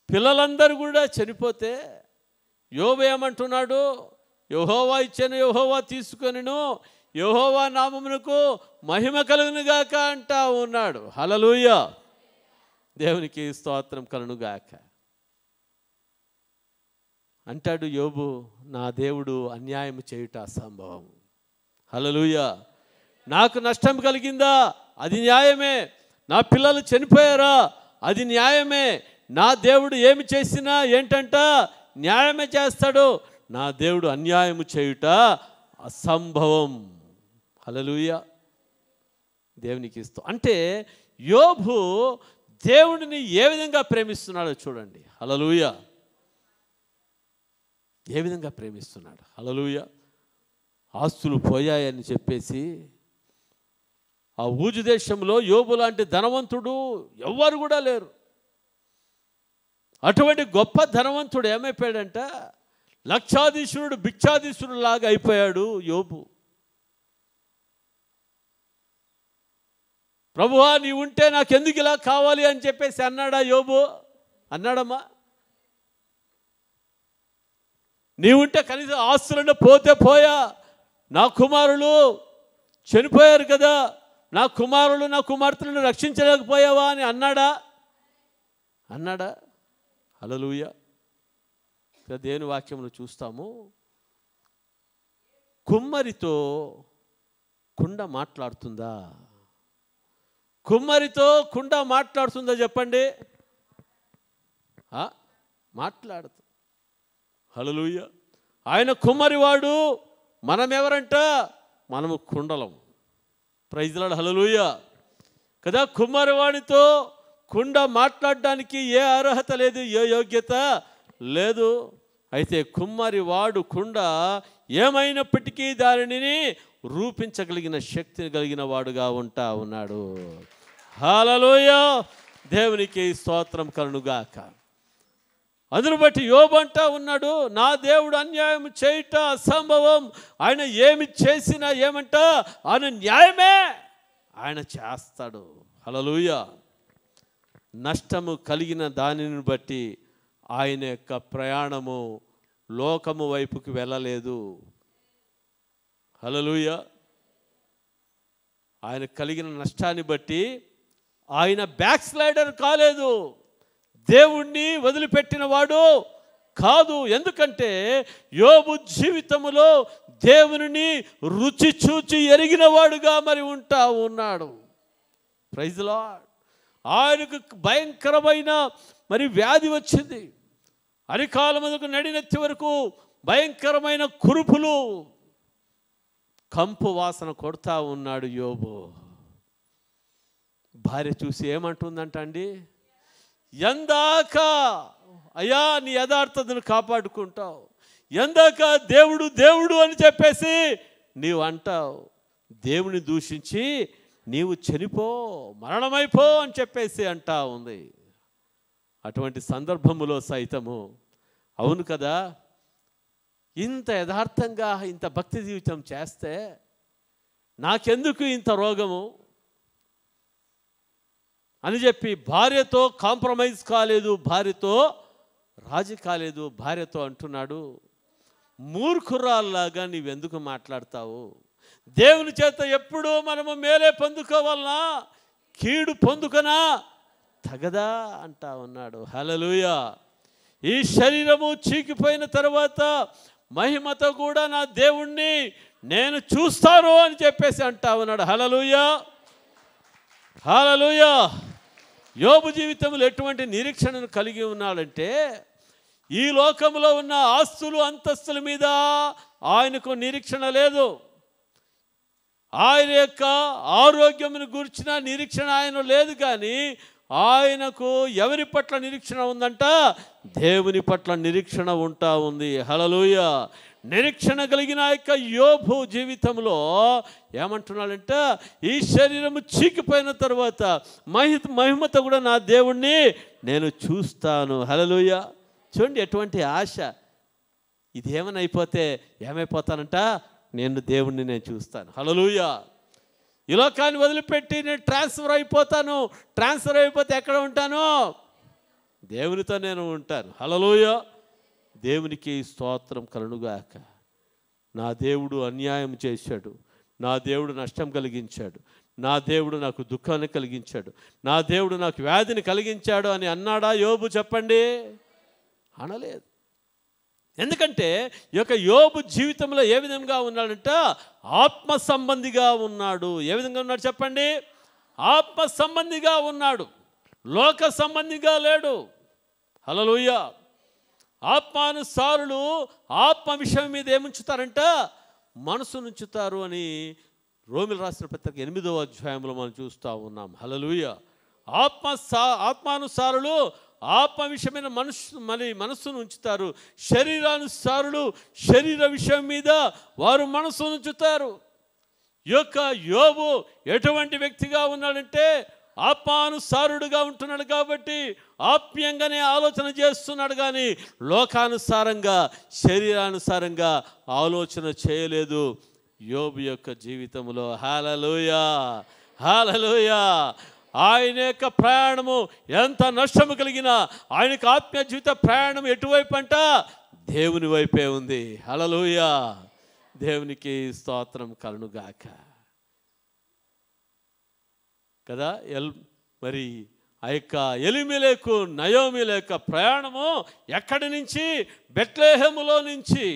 పిల్లలందరూ కూడా చనిపోతే యోబు ఏమంటున్నాడు? యెహోవా ఇచ్చాను, యెహోవా తీసుకొనిను, యెహోవా నామమునకు మహిమ కలుగునుగాక అంటా ఉన్నాడు. హల్లెలూయా. దేవునికి స్తోత్రం కలుగునుగాక అంటాడు యోబు. నా దేవుడు అన్యాయం చేయుట అసంభవం. హల్లెలూయా. నాకు నష్టం కలిగిందా? అది న్యాయమే. నా పిల్లలు చనిపోయారా? అది న్యాయమే. నా దేవుడు ఏమి చేసినా ఏంటంట? న్యాయమే చేస్తాడు. నా దేవుడు అన్యాయం చేయుట అసంభవం. హల్లెలూయా. దేవునికి ఇస్తూ అంటే యోబు దేవుడిని ఏ విధంగా ప్రేమిస్తున్నాడో చూడండి. హల్లెలూయా. ఏ విధంగా ప్రేమిస్తున్నాడు. హల్లెలూయా. ఆస్తులు పోయాయని చెప్పేసి ఆ ఊజు దేశంలో యోబు లాంటి ధనవంతుడు ఎవ్వరు కూడా లేరు. అటువంటి గొప్ప ధనవంతుడు ఏమైపోయాడంట? లక్షాధీశ్వరుడు భిక్షాధీశ్వరుడు లాగా అయిపోయాడు యోబు. ప్రభువా నీ ఉంటే నాకెందుకు ఇలా కావాలి అని చెప్పేసి అన్నాడా యోబు? అన్నాడమ్మా? నీ ఉంటే కనీసం ఆస్తులను పోతే పోయా, నా కుమారులు చనిపోయారు కదా, నా కుమారులు నా కుమార్తెలను రక్షించలేకపోయావా అని అన్నాడా? అన్నాడా? హల్లెలూయా. దేవుని వాక్యంలో చూస్తాము, కుమ్మరితో కుండ మాట్లాడుతుందా? కుమ్మరితో కుండ మాట్లాడుతుందా చెప్పండి? మాట్లాడుతుంది. హల్లెలూయా. ఆయన కుమ్మరివాడు, మనం ఎవరంట? మనము కుండలం. Praise the lord. హల్లెలూయా కదా. కుమ్మరివాడితో కుండ మాట్లాడడానికి ఏ అర్హత లేదు, ఏ యోగ్యత లేదు. అయితే కుమ్మరివాడు కుండ ఏమైనప్పటికీ దానిని రూపించగలిగిన శక్తిని కలిగిన వాడుగా ఉంటా ఉన్నాడు. హల్లెలూయా. దేవునికి స్తోత్రం కలుగుగాక. అందును బట్టి యోబు అంటా ఉన్నాడు, నా దేవుడు అన్యాయం చేయుట అసంభవం. ఆయన ఏమి చేసినా ఏమంట ఆయన న్యాయమే ఆయన చేస్తాడు. హల్లెలూయా. నష్టము కలిగిన దానిని బట్టి ఆయన యొక్క ప్రయాణము లోకము వైపుకి వెళ్ళలేదు. హల్లెలూయా. ఆయన కలిగిన నష్టాన్ని బట్టి ఆయన బ్యాక్ స్లైడర్ కాలేదు, దేవుణ్ణి వదిలిపెట్టిన వాడు కాదు. ఎందుకంటే యోబు జీవితంలో దేవుని రుచి చూచి ఎరిగిన వాడుగా మరి ఉంటా ఉన్నాడు. Praise Lord. ఆయనకు భయంకరమైన మరి వ్యాధి వచ్చింది. అరికాలమునకు నడినెత్తి వరకు భయంకరమైన కురుపులు, కంపు వాసన కొడతా ఉన్నాడు యోబు. భార్య చూసి ఏమంటుందంట అండి, ఎందాక అయ్యా నీ యథార్థతను కాపాడుకుంటావు, ఎందాక దేవుడు దేవుడు అని చెప్పేసి నీవు అంటావు, దేవుని దూషించి నీవు చనిపో, మరణమైపో అని చెప్పేసి అంటా ఉంది. అటువంటి సందర్భములో సైతము అవును కదా, ఇంత యథార్థంగా ఇంత భక్తి జీవితం చేస్తే నాకెందుకు ఇంత రోగము అని చెప్పి భార్యతో కాంప్రమైజ్ కాలేదు, భార్యతో రాజీ కాలేదు. భార్యతో అంటున్నాడు, మూర్ఖురాల్లాగా నీవెందుకు మాట్లాడతావు? దేవుని చేత ఎప్పుడూ మనము మేలే పొందుకోవాలనా, కీడు పొందుకనా తగదా అంటా ఉన్నాడు. హల్లెలూయా. ఈ శరీరము చీకిపోయిన తర్వాత మహిమతో కూడా నా దేవుణ్ణి నేను చూస్తాను అని చెప్పేసి అంటా ఉన్నాడు. హల్లెలూయా. హల్లెలూయా. యోబు జీవితంలో ఎటువంటి నిరీక్షణను కలిగి ఉన్నాడంటే, ఈ లోకంలో ఉన్న ఆస్తులు అంతస్తుల మీద ఆయనకు నిరీక్షణ లేదు. ఆయన యొక్క ఆరోగ్యమును గురించిన నిరీక్షణ ఆయన లేదు. కానీ ఆయనకు ఎవరి పట్ల నిరీక్షణ ఉందంట? దేవుని పట్ల నిరీక్షణ ఉంటా ఉంది. హల్లెలూయా. నిరీక్షణ కలిగిన యొక్క యోబు జీవితంలో ఏమంటున్నాడంట, ఈ శరీరము చీకిపోయిన తర్వాత మహిమతో కూడా నా దేవుణ్ణి నేను చూస్తాను. హల్లెలూయా. చూడండి ఎటువంటి ఆశ. ఇదేమని అయిపోతే ఏమైపోతానంట, నేను దేవుణ్ణి నేను చూస్తాను. హల్లెలూయా. ఈ లోకాన్ని వదిలిపెట్టి నేను ట్రాన్స్ఫర్ అయిపోతాను. ట్రాన్స్ఫర్ అయిపోతే ఎక్కడ ఉంటాను? దేవునితో నేను ఉంటాను. హల్లెలూయా. దేవునికి స్తోత్రం కలుగుగాక. నా దేవుడు అన్యాయం చేశాడు, నా దేవుడు నష్టం కలిగించాడు, నా దేవుడు నాకు దుఃఖాన్ని కలిగించాడు, నా దేవుడు నాకు వ్యాధిని కలిగించాడు అని అన్నాడా యోబు? చెప్పండి, అనలేదు. ఎందుకంటే ఈ యొక్క యోబు జీవితంలో ఏ విధంగా ఉన్నాడంట? ఆత్మ సంబంధిగా ఉన్నాడు. ఏ విధంగా ఉన్నాడు చెప్పండి? ఆత్మ సంబంధిగా ఉన్నాడు, లోక సంబంధిగా లేడు. హల్లెలూయా. ఆత్మానుసారులు ఆత్మ విషయం మీద ఏముంచుతారంట? మనసు నుంచుతారు అని రోమిలు రాసిన పత్రిక 8వ అధ్యాయంలో మనం చూస్తూ ఉన్నాం. హల్లెలూయా. ఆత్మానుసారులు ఆత్మ విషయమైన మనస్సును ఉంచుతారు, శరీరానుసారులు శరీర విషయం మీద వారు మనస్సును ఉంచుతారు. ఈ యొక్క యోబు ఎటువంటి వ్యక్తిగా ఉన్నాడంటే ఆత్మానుసారుడుగా ఉంటున్నాడు కాబట్టి ఆత్మీయంగానే ఆలోచన చేస్తున్నాడు, కానీ లోకానుసారంగా శరీరానుసారంగా ఆలోచన చేయలేదు యోబు యొక్క జీవితంలో. హల్లెలూయా. హల్లెలూయా. ఆయన యొక్క ప్రయాణము ఎంత నష్టము కలిగినా ఆయనకు ఆత్మీయ జీవిత ప్రయాణం ఎటువైపు అంట? దేవుని వైపే ఉంది. హల్లెలూయా. దేవునికి స్తోత్రం కలుగుగాక కదా. మరి ఆ యొక్క ఎలిమెలెకు నయోమిల యొక్క ప్రయాణము ఎక్కడి నుంచి? బెత్లెహేములో నుంచి,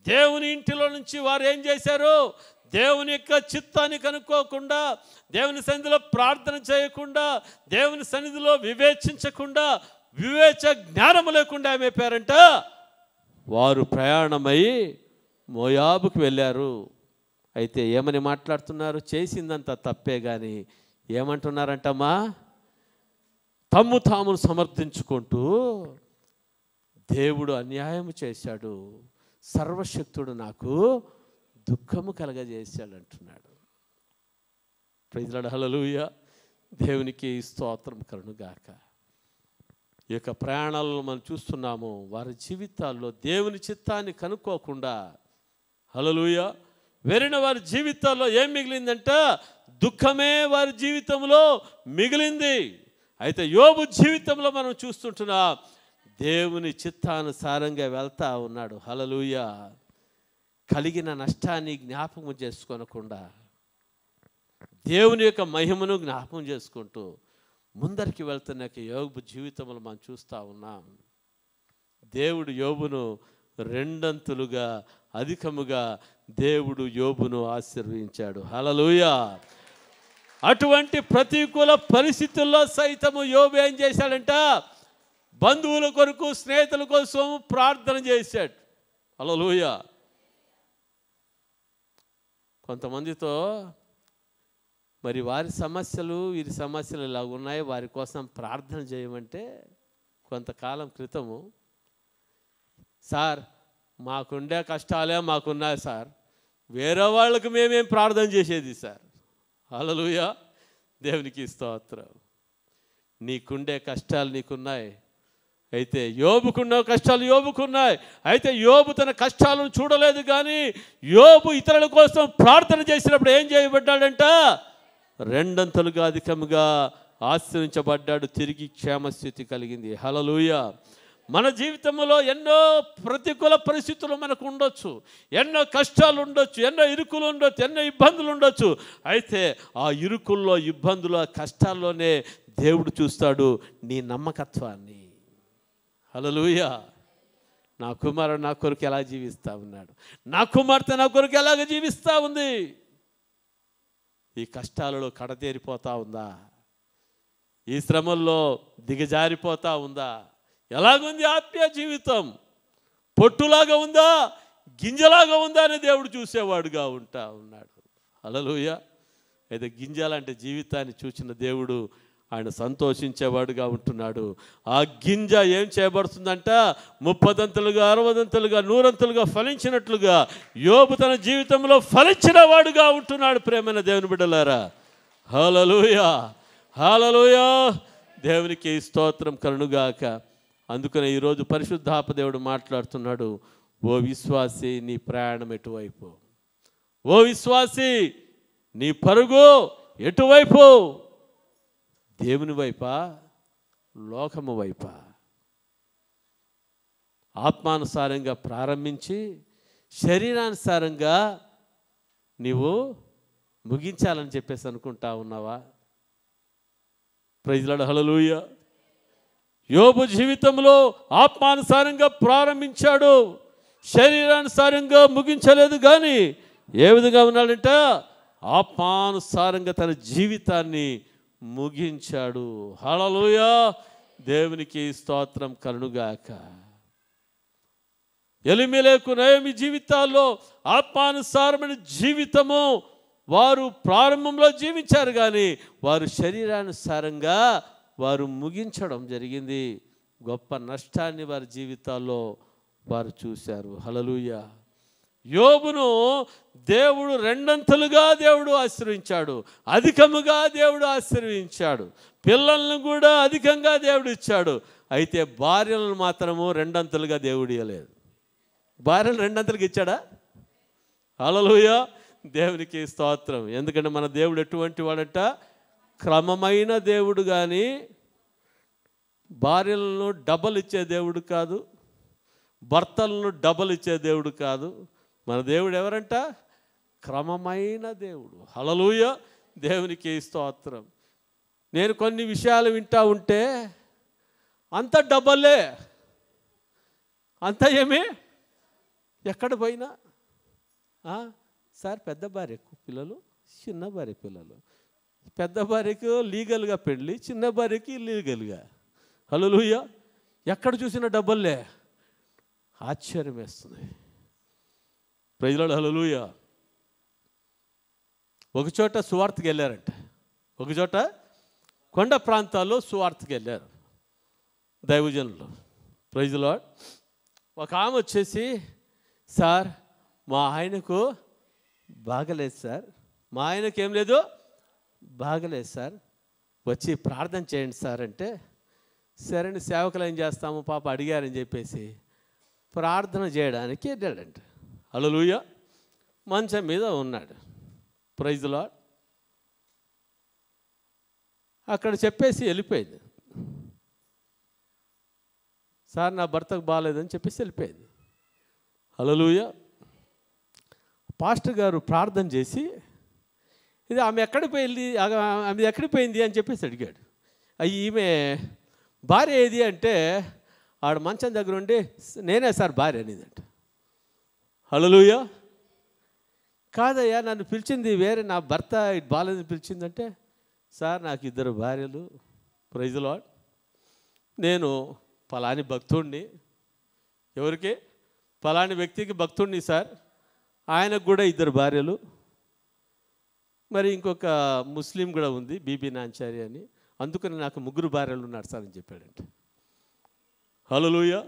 దేవుని ఇంటిలో నుంచి వారు ఏం చేశారు? దేవుని యొక్క చిత్తాన్ని కనుక్కోకుండా, దేవుని సన్నిధిలో ప్రార్థన చేయకుండా, దేవుని సన్నిధిలో వివేచించకుండా, వివేచ జ్ఞానము లేకుండా ఏమైపోయారంట? వారు ప్రయాణమై మోయాబుకు వెళ్ళారు. అయితే ఏమని మాట్లాడుతున్నారు? చేసిందంత తప్పే, కానీ ఏమంటున్నారంటమ్మా? తమ్ము తామును సమర్థించుకుంటూ దేవుడు అన్యాయం చేశాడు, సర్వశక్తుడు నాకు దుఃఖము కలగజేశాడు అంటున్నాడు. Praise lord. హల్లెలూయా. దేవునికి స్తోత్రం కలుగుగాక. ఈ యొక్క ప్రయాణాలను మనం చూస్తున్నాము. వారి జీవితాల్లో దేవుని చిత్తాన్ని కనుక్కోకుండా, హల్లెలూయా, వెరిన వారి జీవితాల్లో ఏం మిగిలిందంట? దుఃఖమే వారి జీవితంలో మిగిలింది. అయితే యోబు జీవితంలో మనం చూస్తుంటున్నాం, దేవుని చిత్తానుసారంగా వెళ్తా ఉన్నాడు. హల్లెలూయా. కలిగిన నష్టాన్ని జ్ఞాపకం చేసుకోనకుండా దేవుని యొక్క మహిమను జ్ఞాపకం చేసుకుంటూ ముందరికి వెళ్తున్న యోబు జీవితంలో మనం చూస్తూ ఉన్నాం. దేవుడు యోబును రెండంతులుగా అధికముగా దేవుడు యోబును ఆశీర్వదించాడు. హల్లెలూయా. అటువంటి ప్రతికూల పరిస్థితుల్లో సైతము యోబు ఏం చేశాడంట? బంధువుల కొరకు, స్నేహితుల కోసం ప్రార్థన చేశాడు. హల్లెలూయా. కొంతమందితో మరి వారి సమస్యలు వీరి సమస్యలు ఇలా ఉన్నాయి, వారి కోసం ప్రార్థన చేయమంటే కొంతకాలం క్రితము, సార్ మాకుండే కష్టాలే మాకున్నాయి సార్, వేరే వాళ్ళకి మేమేం ప్రార్థన చేసేది సార్. హల్లెలూయా. దేవునికి స్తోత్రం. నీకుండే కష్టాలు నీకున్నాయి, అయితే యోబుకున్న కష్టాలు యోబుకున్నాయి. అయితే యోబు తన కష్టాలను చూడలేదు, కానీ యోబు ఇతరుల కోసం ప్రార్థన చేసినప్పుడు ఏం చేయబడ్డాడంట? రెండంతలుగా అధికముగా ఆశ్రయించబడ్డాడు. తిరిగి క్షేమస్థితి కలిగింది. హల్లెలూయా. మన జీవితంలో ఎన్నో ప్రతికూల పరిస్థితులు మనకు ఉండొచ్చు, ఎన్నో కష్టాలు ఉండొచ్చు, ఎన్నో ఇరుకులు ఉండొచ్చు, ఎన్నో ఇబ్బందులు ఉండొచ్చు. అయితే ఆ ఇరుకుల్లో, ఇబ్బందులు, ఆ కష్టాల్లోనే దేవుడు చూస్తాడు నీ నమ్మకత్వాన్ని. హల్లెలూయా. నా కుమారుడు నా కొరకు ఎలా జీవిస్తూ ఉన్నాడు, నా కుమార్తె నా కొరకు ఎలాగ జీవిస్తూ ఉంది. ఈ కష్టాలలో కడతేరిపోతూ ఉందా? ఈ శ్రమల్లో దిగజారిపోతూ ఉందా? ఎలాగుంది ఆత్మీయ జీవితం? పొట్టులాగా ఉందా, గింజలాగా ఉందా అని దేవుడు చూసేవాడుగా ఉంటా ఉన్నాడు. హల్లెలూయా. అయితే గింజలంటే జీవితాన్ని చూసిన దేవుడు ఆయన సంతోషించేవాడుగా ఉంటున్నాడు. ఆ గింజ ఏం చేయబడుతుందంట? 30దంతలుగా, 60దంతలుగా, 100ంతలుగా ఫలించినట్లుగా యోబు తన జీవితంలో ఫలించిన వాడుగా ఉంటున్నాడు. ప్రేమైన దేవుని బిడ్డలారా, హల్లెలూయా, హల్లెలూయా. దేవునికి స్తోత్రం కలుగుగాక. అందుకనే ఈరోజు పరిశుద్ధాత్మ దేవుడు మాట్లాడుతున్నాడు. ఓ విశ్వాసి, నీ ప్రయాణం ఎటువైపు? ఓ విశ్వాసి, నీ పరుగు ఎటువైపు? దేవుని వైపా, లోకము వైపా? ఆత్మానుసారంగా ప్రారంభించి శరీరానుసారంగా నీవు ముగించాలని చెప్పేసి అనుకుంటా ఉన్నావా? Praise lord. హల్లెలూయా. యోబు జీవితంలో ఆత్మానుసారంగా ప్రారంభించాడు, శరీరానుసారంగా ముగించలేదు. కానీ ఏ విధంగా ఉన్నాడంట? ఆత్మానుసారంగా తన జీవితాన్ని ముగించాడు. హల్లెలూయా. దేవునికి స్తోత్రం కలుగుగాక. ఎలీమెలెకు, నయోమి జీవితాల్లో ఆత్మానుసారమైన జీవితము వారు ప్రారంభంలో జీవించారు, కానీ వారు శరీరానుసారంగా వారు ముగించడం జరిగింది. గొప్ప నష్టాన్ని వారి జీవితాల్లో వారు చూశారు. హల్లెలూయా. యోబును దేవుడు రెండంతలుగా దేవుడు ఆశీర్వదించాడు, అధికముగా దేవుడు ఆశీర్వదించాడు. పిల్లలను కూడా అధికంగా దేవుడు ఇచ్చాడు. అయితే భార్యలను మాత్రము రెండంతలుగా దేవుడు ఇవ్వలేదు. భార్యను రెండంతలుగా ఇచ్చాడా? హల్లెలూయా. దేవునికి స్తోత్రం. ఎందుకంటే మన దేవుడు ఎటువంటి వాడంట? క్రమమైన దేవుడు, కానీ భార్యలను డబల్ ఇచ్చే దేవుడు కాదు, భర్తలను డబల్ ఇచ్చే దేవుడు కాదు. మన దేవుడు ఎవరంట? క్రమమైన దేవుడు. హల్లెలూయా. దేవునికి స్తోత్రం. నేను కొన్ని విషయాలు వింటా ఉంటే అంత డబల్లే, అంత ఏమి, ఎక్కడ పోయినా సార్ పెద్ద భార్యకు పిల్లలు, చిన్న భార్య పిల్లలు, పెద్ద భార్యకు లీగల్గా పెళ్ళి, చిన్న భార్యకి ఇల్లీగల్గా. హల్లెలూయా. ఎక్కడ చూసినా డబ్బుల్లే. ఆశ్చర్యం వేస్తుంది. Praise lord. హల్లెలూయా. ఒకచోట సువార్తకి వెళ్ళారంట, ఒకచోట కొండ ప్రాంతాల్లో సువార్తకి వెళ్ళారు దైవజనులు. Praise lord. ఒక ఆమె వచ్చేసి, సార్ మా ఆయనకు బాగలేదు సార్, మా ఆయనకు ఏం లేదు, బాగలేదు సార్, వచ్చి ప్రార్థన చేయండి సార్ అంటే, సరే అని సేవకులు ఏం చేస్తాము, పాప అడిగారని చెప్పేసి ప్రార్థన చేయడానికి వెళ్ళాడంట. హల్లెలూయా. మంచం మీద ఉన్నాడు. Praise the Lord. అక్కడ చెప్పేసి వెళ్ళిపోయింది. సార్ నా భర్తకు బాగాలేదని చెప్పేసి వెళ్ళిపోయింది. హల్లెలూయా. పాస్టర్ గారు ప్రార్థన చేసి ఇది ఆమె ఎక్కడికి పోయింది అని చెప్పేసి అడిగాడు. ఈమె భార్య ఏది అంటే ఆడ మంచం దగ్గర ఉండి నేనే సార్ భార్య అనేదంట. హల్లెలూయా. కాదయ్యా నన్ను పిలిచింది వేరే, నా భర్త ఇటు బాగాలేదని పిలిచిందంటే, సార్ నాకు 2 భార్యలు. Praise the Lord. నేను పలాని భక్తుడిని. ఎవరికి? పలాని వ్యక్తికి భక్తుడిని సార్. ఆయనకు కూడా 2 భార్యలు. మరి ఇంకొక ముస్లిం కూడా ఉంది, బీబీ నాంచారి అని. అందుకని నాకు 3 భార్యలు ఉన్నారు సార్ అని చెప్పాడంట. హల్లెలూయా.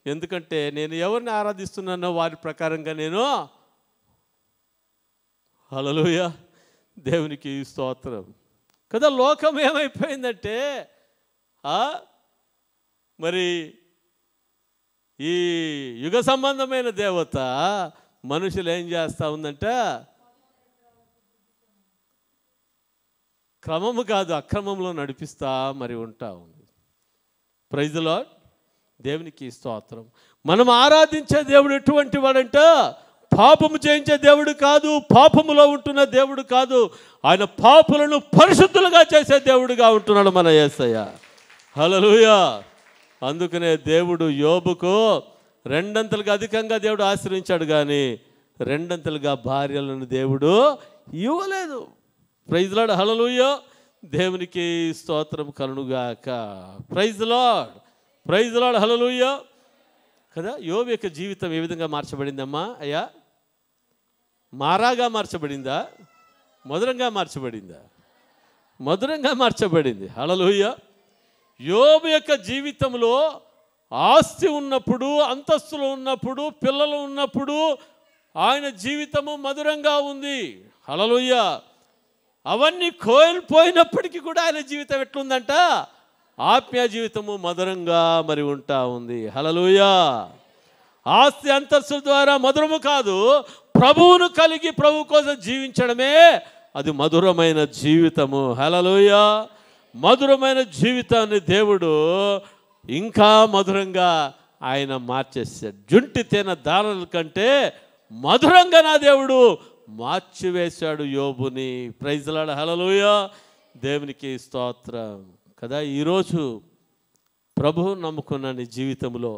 ఎందుకంటే నేను ఎవరిని ఆరాధిస్తున్నానో వారి ప్రకారంగా నేను. హల్లెలూయా. దేవునికి స్తోత్రం కదా. లోకం ఏమైపోయిందంటే మరి ఈ యుగ సంబంధమైన దేవత మనుషులు ఏం చేస్తూ ఉందంట, క్రమము కాదు అక్రమంలో నడిపిస్తా మరి ఉంటా ఉంది. Praise the Lord. దేవునికి స్తోత్రం. మనం ఆరాధించే దేవుడు ఎటువంటి వాడంట, పాపము చేయించే దేవుడు కాదు, పాపములో ఉంటున్న దేవుడు కాదు. ఆయన పాపులను పరిశుద్ధులుగా చేసే దేవుడుగా ఉంటున్నాడు మన యేసయ్య. హల్లెలూయా. అందుకనే దేవుడు యోబుకు 2 అంతలుగా అధికంగా దేవుడు ఆశ్రయించాడు, కానీ 2 అంతలుగా భార్యలను దేవుడు ఇవ్వలేదు. Praise the lord. హల్లెలూయా. దేవునికి స్తోత్రం కలుగుగాక. Praise the lord. Praise the lord. Hallelujah కదా. యోబు యొక్క జీవితం ఏ విధంగా మార్చబడిందమ్మా అయ్యా? మారాగా మార్చబడిందా? మధురంగా మార్చబడిందా? మధురంగా మార్చబడింది. హల్లెలూయా. యోబు యొక్క జీవితంలో ఆస్తి ఉన్నప్పుడు, అంతస్తులు ఉన్నప్పుడు, పిల్లలు ఉన్నప్పుడు ఆయన జీవితము మధురంగా ఉంది. హల్లెలూయా. అవన్నీ కోల్పోయినప్పటికీ కూడా ఆయన జీవితం ఎట్లుందంట, ఆత్మీయ జీవితము మధురంగా మరి ఉంటా ఉంది. హల్లెలూయా. ఆస్తి అంతస్తు ద్వారా మధురము కాదు, ప్రభువును కలిగి ప్రభు కోసం జీవించడమే అది మధురమైన జీవితము. హల్లెలూయా. మధురమైన జీవితాన్ని దేవుడు ఇంకా మధురంగా ఆయన మార్చేశాడు. జుంటి తేనె దారుల కంటే మధురంగా నా దేవుడు మార్చివేశాడు యోబుని. Praise the lord. హల్లెలూయా. దేవునికి స్తోత్రం కదా. ఈరోజు ప్రభువును నమ్ముకున్న నీ జీవితంలో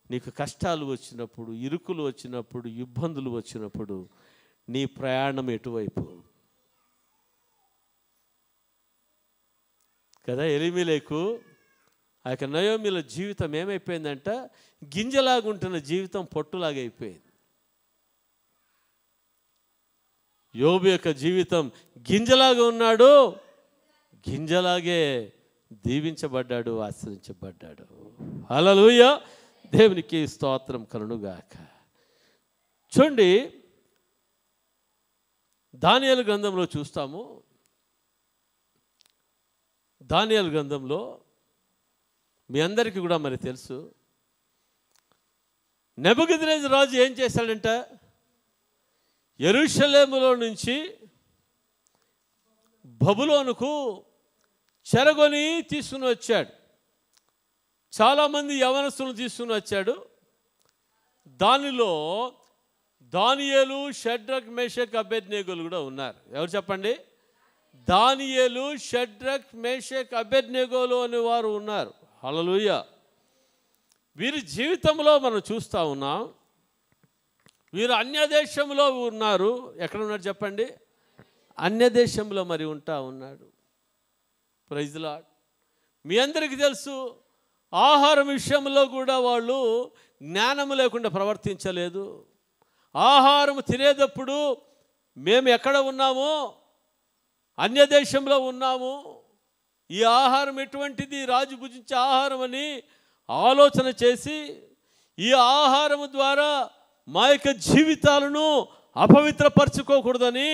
నీకు కష్టాలు వచ్చినప్పుడు, ఇరుకులు వచ్చినప్పుడు, ఇబ్బందులు వచ్చినప్పుడు నీ ప్రయాణం ఎటువైపు కదా. ఎలీమెలెకు ఆ యొక్క నయోమిల జీవితం ఏమైపోయిందంట, గింజలాగుంటున్న జీవితం పొట్టులాగా అయిపోయింది. యోబు యొక్క జీవితం గింజలాగా ఉన్నాడు, గింజలాగే దీవించబడ్డాడు, ఆశ్రయించబడ్డాడు. హల్లెలూయా. దేవునికి స్తోత్రం కలుగుగాక. చూడండి, దానియేలు గ్రంథంలో చూస్తాము. దానియేలు గ్రంథంలో మీ అందరికీ కూడా మరి తెలుసు, నెబుకద్నెజరు రాజు ఏం చేశాడంట, యెరూషలేములో నుంచి బబులోనుకు చెరగొని తీసుకుని వచ్చాడు. చాలామంది యవనస్తులను తీసుకుని వచ్చాడు. దానిలో దానియేలు, షడ్రక్, మేషక్, అబేద్నెగోలు కూడా ఉన్నారు. ఎవరు చెప్పండి? దానియేలు, షడ్రక్, మేషక్, అబేద్నెగోలు అనే వారు ఉన్నారు. హల్లెలూయా. వీరి జీవితంలో మనం చూస్తూ ఉన్నాం. వీరు అన్య దేశంలో ఉన్నారు. ఎక్కడ ఉన్నారు చెప్పండి? అన్య దేశంలో మరి ఉంటా ఉన్నాడు. Praise the lord. మీ అందరికీ తెలుసు, ఆహారం విషయంలో కూడా వాళ్ళు జ్ఞానం లేకుండా ప్రవర్తించలేదు. ఆహారం తినేటప్పుడు మేము ఎక్కడ ఉన్నామో, అన్య దేశంలో ఉన్నాము, ఈ ఆహారం ఎటువంటిది, రాజు భుజించే ఆహారం అని ఆలోచన చేసి, ఈ ఆహారం ద్వారా మా యొక్క జీవితాలను అపవిత్రపరచుకోకూడదని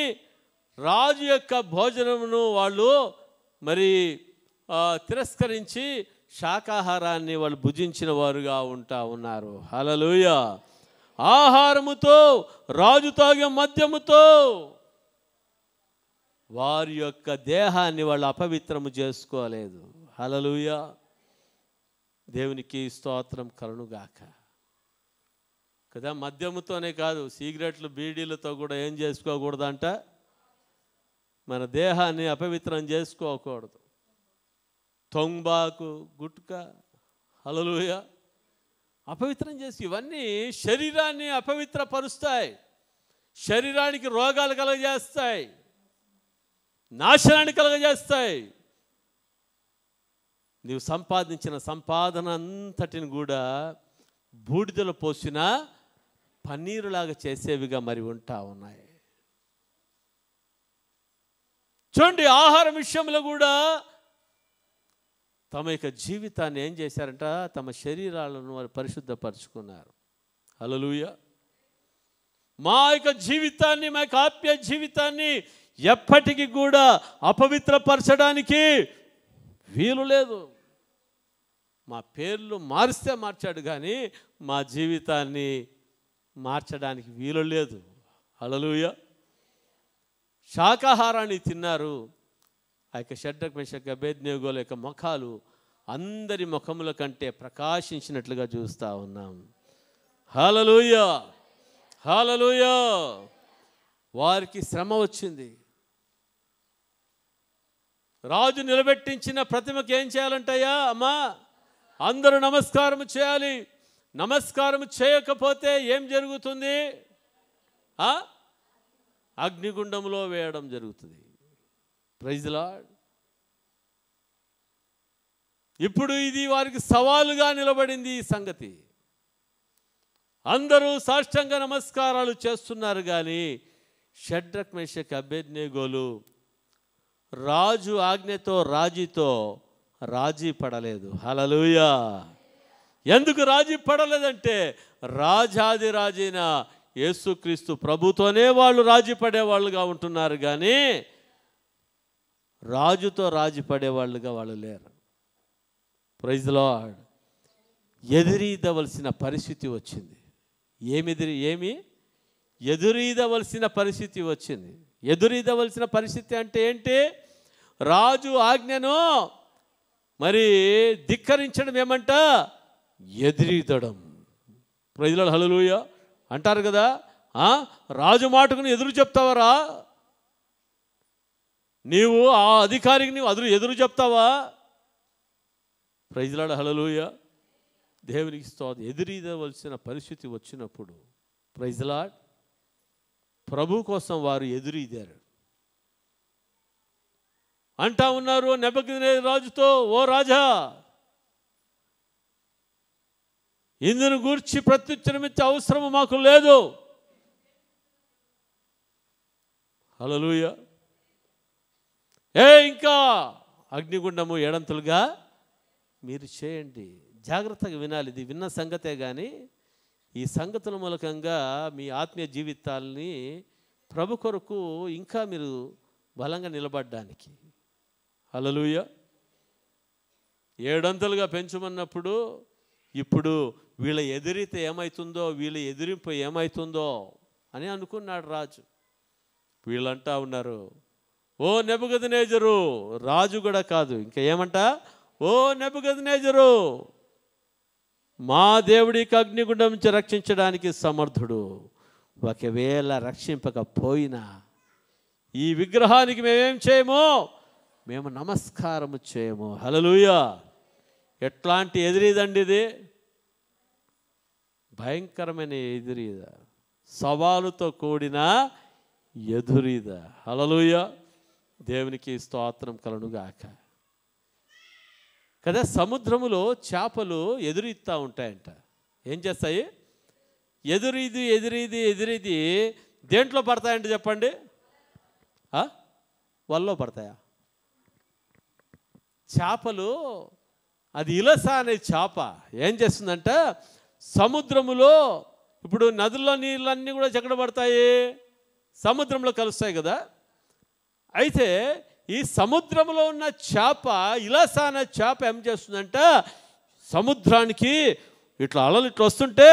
రాజు యొక్క భోజనమును వాళ్ళు మరి తిరస్కరించి శాకాహారాన్ని వాళ్ళు భుజించిన వారుగా ఉన్నారు. హల్లెలూయా. ఆహారముతో, రాజు తాగే మద్యముతో వారి యొక్క దేహాన్ని వాళ్ళు అపవిత్రము చేసుకోలేదు. హల్లెలూయా. దేవునికి స్తోత్రం కలుగుగాక. కదా, మద్యముతోనే కాదు, సిగరెట్లు బీడీలతో కూడా ఏం చేసుకోకూడదంట, మన దేహాన్ని అపవిత్రం చేసుకోకూడదు. తొంబాకు, గుట్కా, హల్లెలూయా, అపవిత్రం చేసి ఇవన్నీ శరీరాన్ని అపవిత్రపరుస్తాయి, శరీరానికి రోగాలు కలుగజేస్తాయి, నాశనాన్ని కలుగజేస్తాయి. నీవు సంపాదించిన సంపాదన అంతటిని కూడా బూడిదలో పోసిన పన్నీరులాగా చేసేవిగా మరి ఉన్నాయి. చూడండి, ఆహారం విషయంలో కూడా తమ యొక్క జీవితాన్ని ఏం చేశారంట, తమ శరీరాలను వారు పరిశుద్ధపరుచుకున్నారు. హల్లెలూయా. మా యొక్క జీవితాన్ని, మా యొక్క ఆత్మీయ జీవితాన్ని ఎప్పటికీ కూడా అపవిత్రపరచడానికి వీలు లేదు. మా పేర్లు మారిస్తే మార్చాడు కానీ మా జీవితాన్ని మార్చడానికి వీలు లేదు. హల్లెలూయా. శాకాహారాన్ని తిన్నారు. ఆ యొక్క షడ్రక్ మెషక్ అబేద్నెగోల యొక్క ముఖాలు అందరి ముఖముల కంటే ప్రకాశించినట్లుగా చూస్తూ ఉన్నాం. హల్లెలూయా, హల్లెలూయా. వారికి శ్రమ వచ్చింది. రాజు నిలబెట్టించిన ప్రతిమకి ఏం చేయాలంటయ్యా? అమ్మా, అందరూ నమస్కారం చేయాలి. నమస్కారం చేయకపోతే ఏం జరుగుతుంది? అగ్నిగుండంలో వేయడం జరుగుతుంది. Praise the Lord. ఇప్పుడు ఇది వారికి సవాలుగా నిలబడింది ఈ సంగతి. అందరూ సాష్టాంగ నమస్కారాలు చేస్తున్నారు కానీ షడ్రక్ మెషక్ అబేద్నెగోలు రాజు ఆజ్ఞతో, రాజీతో రాజీ పడలేదు. హల్లెలూయా. ఎందుకు రాజీ పడలేదంటే రాజాది రాజైన యేసుక్రీస్తు ప్రభుతోనే వాళ్ళు రాజీ పడేవాళ్ళుగా ఉంటున్నారు కానీ రాజుతో రాజీ పడేవాళ్ళుగా వాళ్ళు లేరు. Praise the lord. ఎదురీదవలసిన పరిస్థితి వచ్చింది. ఎదురీదవలసిన పరిస్థితి వచ్చింది. ఎదురీదవలసిన పరిస్థితి అంటే ఏంటి? రాజు ఆజ్ఞను మరి ధిక్కరించడం ఏమంట? ఎదురీదడం. Praise the lord. హల్లెలూయా అంటారు కదా. రాజు మాటకు ఎదురు చెప్తావరా? నీవు ఆ అధికారికి నీవు ఎదురు చెప్తావా? Praise the lord. హల్లెలూయా. దేవునికి స్తోత్రం. ఎదురీదవలసిన పరిస్థితి వచ్చినప్పుడు ప్రైజ్ ది లార్డ్ ప్రభు కోసం వారు ఎదురీదారు. అంటా ఉన్నారు నెబుకద్నెజరు రాజుతో, ఓ రాజా, ఇందును గూర్చి ప్రత్యుత్తరం ఇచ్చే అవసరం మాకు లేదు. హల్లెలూయా. ఇంకా అగ్నిగుండము ఏడంతులుగా మీరు చేయండి. జాగ్రత్తగా వినాలి. ఇది విన్న సంగతే కానీ ఈ సంగతుల మూలకంగా మీ ఆత్మీయ జీవితాల్ని ప్రభు కొరకు ఇంకా మీరు బలంగా నిలబడడానికి. హల్లెలూయా. ఏడంతలుగా పెంచమన్నప్పుడు ఇప్పుడు వీళ్ళ ఎదిరితే ఏమవుతుందో, వీళ్ళ ఎదిరింపు ఏమవుతుందో అని అనుకున్నాడు రాజు. వీళ్ళంటా ఉన్నారు, ఓ నెబుకద్నెజరు, రాజు కూడా కాదు ఇంకా ఏమంట, ఓ నెబుకద్నెజరు, మా దేవుడికి అగ్నిగుండం నుంచి రక్షించడానికి సమర్థుడు. ఒకవేళ రక్షింపకపోయినా ఈ విగ్రహానికి మేమేం చేయము? మేము నమస్కారము చేయము. హల్లెలూయా. ఎట్లాంటి ఎదురీదండి ఇది? భయంకరమైన ఎదురీద, సవాలుతో కూడిన ఎదురీద. హల్లెలూయా. దేవునికి స్తోత్రం కలుగుగాక. కదా, సముద్రములో చేపలు ఎదురీస్తూ ఉంటాయంట. ఏం చేస్తాయి? ఎదురీది దేంట్లో పడతాయంట చెప్పండి? వలలో పడతాయా? చేపలు, అది ఇలస అనే చేప ఏం చేస్తుందంట, సముద్రములో ఇప్పుడు నదుల్లో నీళ్ళన్నీ కూడా ఎక్కడ పడతాయి? సముద్రంలో కలుస్తాయి కదా. అయితే ఈ సముద్రంలో ఉన్న చేప, ఇలాస అనే చేప ఏం చేస్తుందంట, సముద్రానికి ఇట్లా అలలు ఇట్లా వస్తుంటే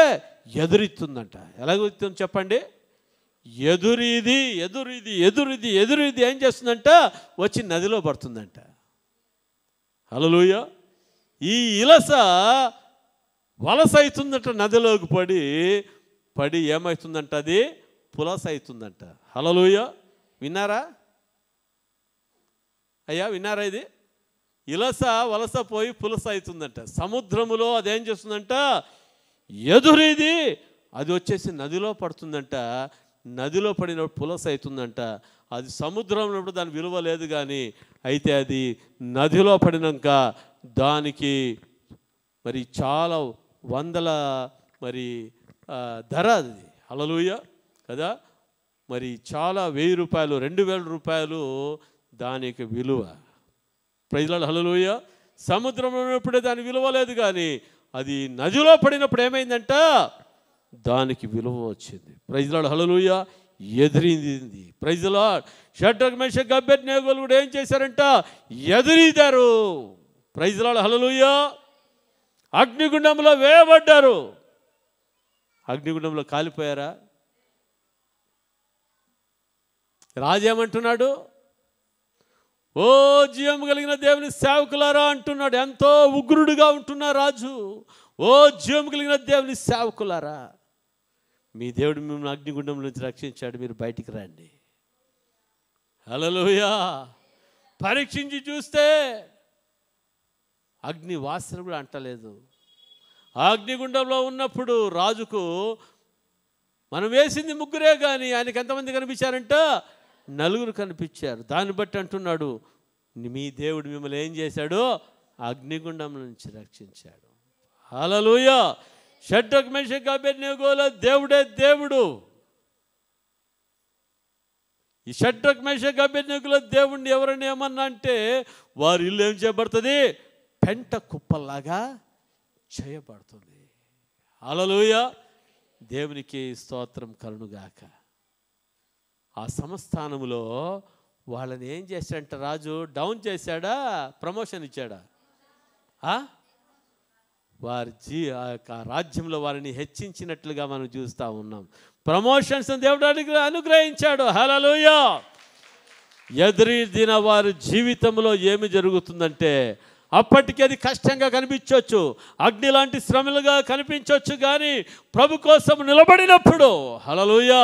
ఎదురెత్తుందంట. ఎలాగెత్తుంది చెప్పండి? ఎదురీది ఎదురీది ఎదురీది ఎదురీది ఏం చేస్తుందంట, వచ్చి నదిలో పడుతుందంట. హల్లెలూయా. ఈ ఇలస వలస అవుతుందంట, నదిలోకి పడి పడి ఏమవుతుందంట, అది పులస అవుతుందంట. హల్లెలూయా. విన్నారా అయ్యా, విన్నారా? ఇది ఇలస వలస పోయి పులస అవుతుందంట. సముద్రములో అదేం చేస్తుందంట, ఎదురీది అది వచ్చేసి నదిలో పడుతుందంట. నదిలో పడినప్పుడు పులస అవుతుందంట. అది సముద్రంలో ఉన్నప్పుడు దాని విలువ లేదు, కానీ అయితే అది నదిలో పడినాక దానికి మరి చాలా వందల మరి ధర అది. హల్లెలూయా కదా. మరి చాలా 1000 రూపాయలు 2000 రూపాయలు దానికి విలువ. Praise lord. హల్లెలూయా. సముద్రంలో ఉన్నప్పుడే దాని విలువ లేదు, కానీ అది నదిలో పడినప్పుడు ఏమైందంట, దానికి విలువ వచ్చింది. Praise lord. హల్లెలూయా. ఎదిరింది. Praise lord. షడ్రక్ మేషక్ అబేద్నెగోలు కూడా ఏం చేశారంట, ఎదిరిదారు. Praise lord. హల్లెలూయా. అగ్నిగుండంలో వేయబడ్డారు. అగ్నిగుండంలో కాలిపోయారా? రాజు ఏమంటున్నాడు, ఓ జీవం కలిగిన దేవుని సేవకులారా అంటున్నాడు. ఎంతో ఉగ్రుడుగా ఉంటున్న రాజు, ఓ జీవం కలిగిన దేవుని సేవకులారా, మీ దేవుడు మిమ్మల్ని అగ్నిగుండం నుంచి రక్షించాడు, మీరు బయటికి రండి. హల్లెలూయా. పరీక్షించి చూస్తే అగ్ని వాసన కూడా అంటలేదు. ఆ అగ్నిగుండంలో ఉన్నప్పుడు రాజుకు మనం వేసింది 3 కానీ ఆయనకి ఎంతమంది కనిపించారంట, 4 కనిపించారు. దాన్ని బట్టి అంటున్నాడు, మీ దేవుడు మిమ్మల్ని ఏం చేశాడు, అగ్నిగుండం నుంచి రక్షించాడు. హల్లెలూయా. షడ్రక్ మేషక్ అబేద్నెగోల దేవుడే దేవుడు. ఈ షడ్రక్ మేషక్ అబేద్నెగోల దేవుడిని ఎవరైనా ఏమన్నా అంటే వారి ఇల్లు ఏం చేయబడుతుంది, పెంట కుప్పల్లాగా చేయబడుతుంది. హల్లెలూయా. దేవునికి స్తోత్రం కలుగుగాక. ఆ సంస్థానములో వాళ్ళని ఏం చేశాడంట, రాజు డౌన్ చేశాడా, ప్రమోషన్ ఇచ్చాడా? వారి రాజ్యంలో వారిని హెచ్చించినట్లుగా మనం చూస్తూ ఉన్నాం. ప్రమోషన్స్ దేవుడు అనుగ్రహించాడు. హల్లెలూయా. ఎదురీదిన వారి జీవితంలో ఏమి జరుగుతుందంటే, అప్పటికి అది కష్టంగా కనిపించవచ్చు, అగ్ని లాంటి శ్రమలుగా కనిపించవచ్చు, కానీ ప్రభు కోసం నిలబడినప్పుడు హల్లెలూయా,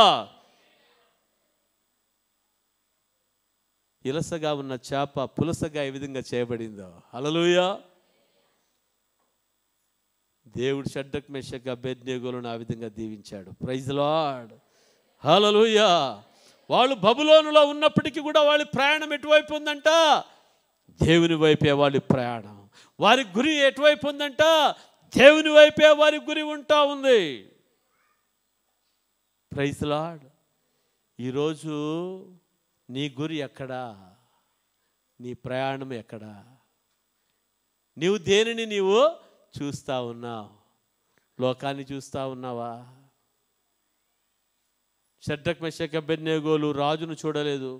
ఇలసగా ఉన్న చేప పులసగా ఏ విధంగా చేయబడిందో. హల్లెలూయా. దేవుడు షడ్రక్ మేషక్ అబేద్నెగోలను ఆ విధంగా దీవించాడు. Praise lord. హల్లెలూయా. వాళ్ళు బబులోనులో ఉన్నప్పటికీ కూడా వాళ్ళ ప్రయాణం ఎటువైపు ఉందంట, దేవుని వైపే వాళ్ళ ప్రయాణం. వారి గురి ఎటువైపు ఉందంట, దేవుని వైపే వారి గురి ఉంటా ఉంది. Praise Lord. ఈరోజు నీ గురి ఎక్కడా, నీ ప్రయాణం ఎక్కడా, నీవు దేనిని నీవు చూస్తూ ఉన్నావు? లోకాన్ని చూస్తూ ఉన్నావా? షడ్రక్ మేషక్ అబేద్నెగోలు రాజును చూడలేదు.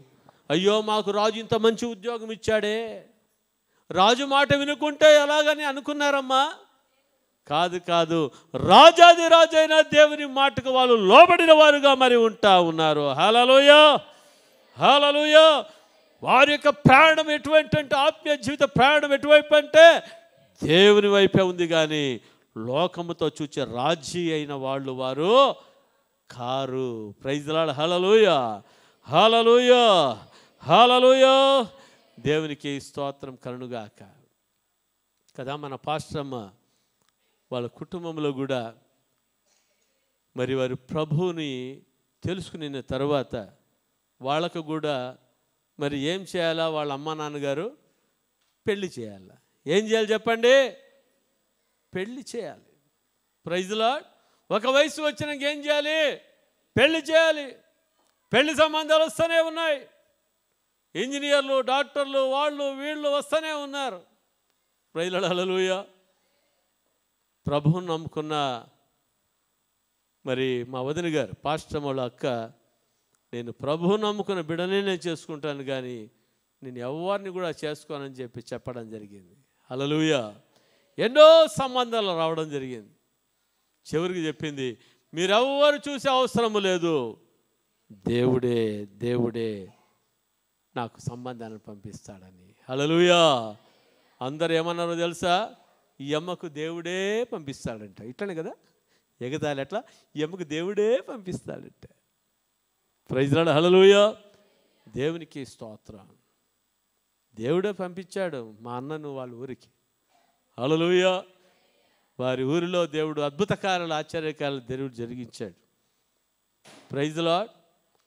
అయ్యో మాకు రాజు ఇంత మంచి ఉద్యోగం ఇచ్చాడే, రాజు మాట వినుకుంటే ఎలాగని అనుకున్నారమ్మా? కాదు కాదు, రాజాది రాజైన దేవుని మాటకు వాళ్ళు లోబడిన వారుగా మరి ఉంటా ఉన్నారు. హల్లెలూయా. హల్లెలూయా. వారి యొక్క ప్రయాణం ఎటువంటి అంటే, ఆత్మీయ జీవిత ప్రయాణం ఎటువైపు అంటే దేవుని వైపే ఉంది, కానీ లోకముతో చూచే రాజీ అయిన వాళ్ళు వారు కారు. Praise lord. Hallelujah. Hallelujah. Hallelujah. దేవునికి స్తోత్రం కలుగుగాక. కదా, మన పాస్టరమ్మ వాళ్ళ కుటుంబంలో కూడా మరి వారి ప్రభువుని తెలుసుకున్న తర్వాత వాళ్ళకు కూడా మరి ఏం చేయాలా, వాళ్ళ అమ్మ నాన్నగారు పెళ్లి చేయాలా. ఏం చేయాలి చెప్పండి? పెళ్లి చేయాలి. Praise lord. ఒక వయసు వచ్చినాక ఏం చేయాలి? పెళ్లి చేయాలి. పెళ్లి సంబంధాలు వస్తూనే ఉన్నాయి. ఇంజనీర్లు, డాక్టర్లు, వాళ్ళు వీళ్ళు వస్తూనే ఉన్నారు. Praise lord. హల్లెలూయా. ప్రభువుని నమ్ముకున్న మరి మా వదిన గారు, పాస్టర్ వాళ్ళ అక్క, నేను ప్రభువుని నమ్ముకున్న బిడ్డనే నేను చేసుకుంటాను, కానీ నేను ఎవరిని కూడా చేసుకోనని చెప్పి చెప్పడం జరిగింది. హల్లెలూయా. ఎన్నో సంబంధాలు రావడం జరిగింది. చివరికి చెప్పింది, మీరెవ్వరు చూసే అవసరం లేదు, దేవుడే దేవుడే నాకు సంబంధాన్ని పంపిస్తాడని. హల్లెలూయా. అందరు ఏమన్నారో తెలుసా? ఈ అమ్మకు దేవుడే పంపిస్తాడంట. ఇట్లనే కదా ఎగతాళి, ఎట్లా ఈ అమ్మకు దేవుడే పంపిస్తాడంట. Praise lord. హల్లెలూయా. దేవునికి స్తోత్రం. దేవుడే పంపించాడు మా అన్నను వాళ్ళ ఊరికి. హల్లెలూయా. వారి ఊరిలో దేవుడు అద్భుత కార్యాలు, ఆశ్చర్యకార్యాలు దేవుడు జరిగించాడు. Praise lord.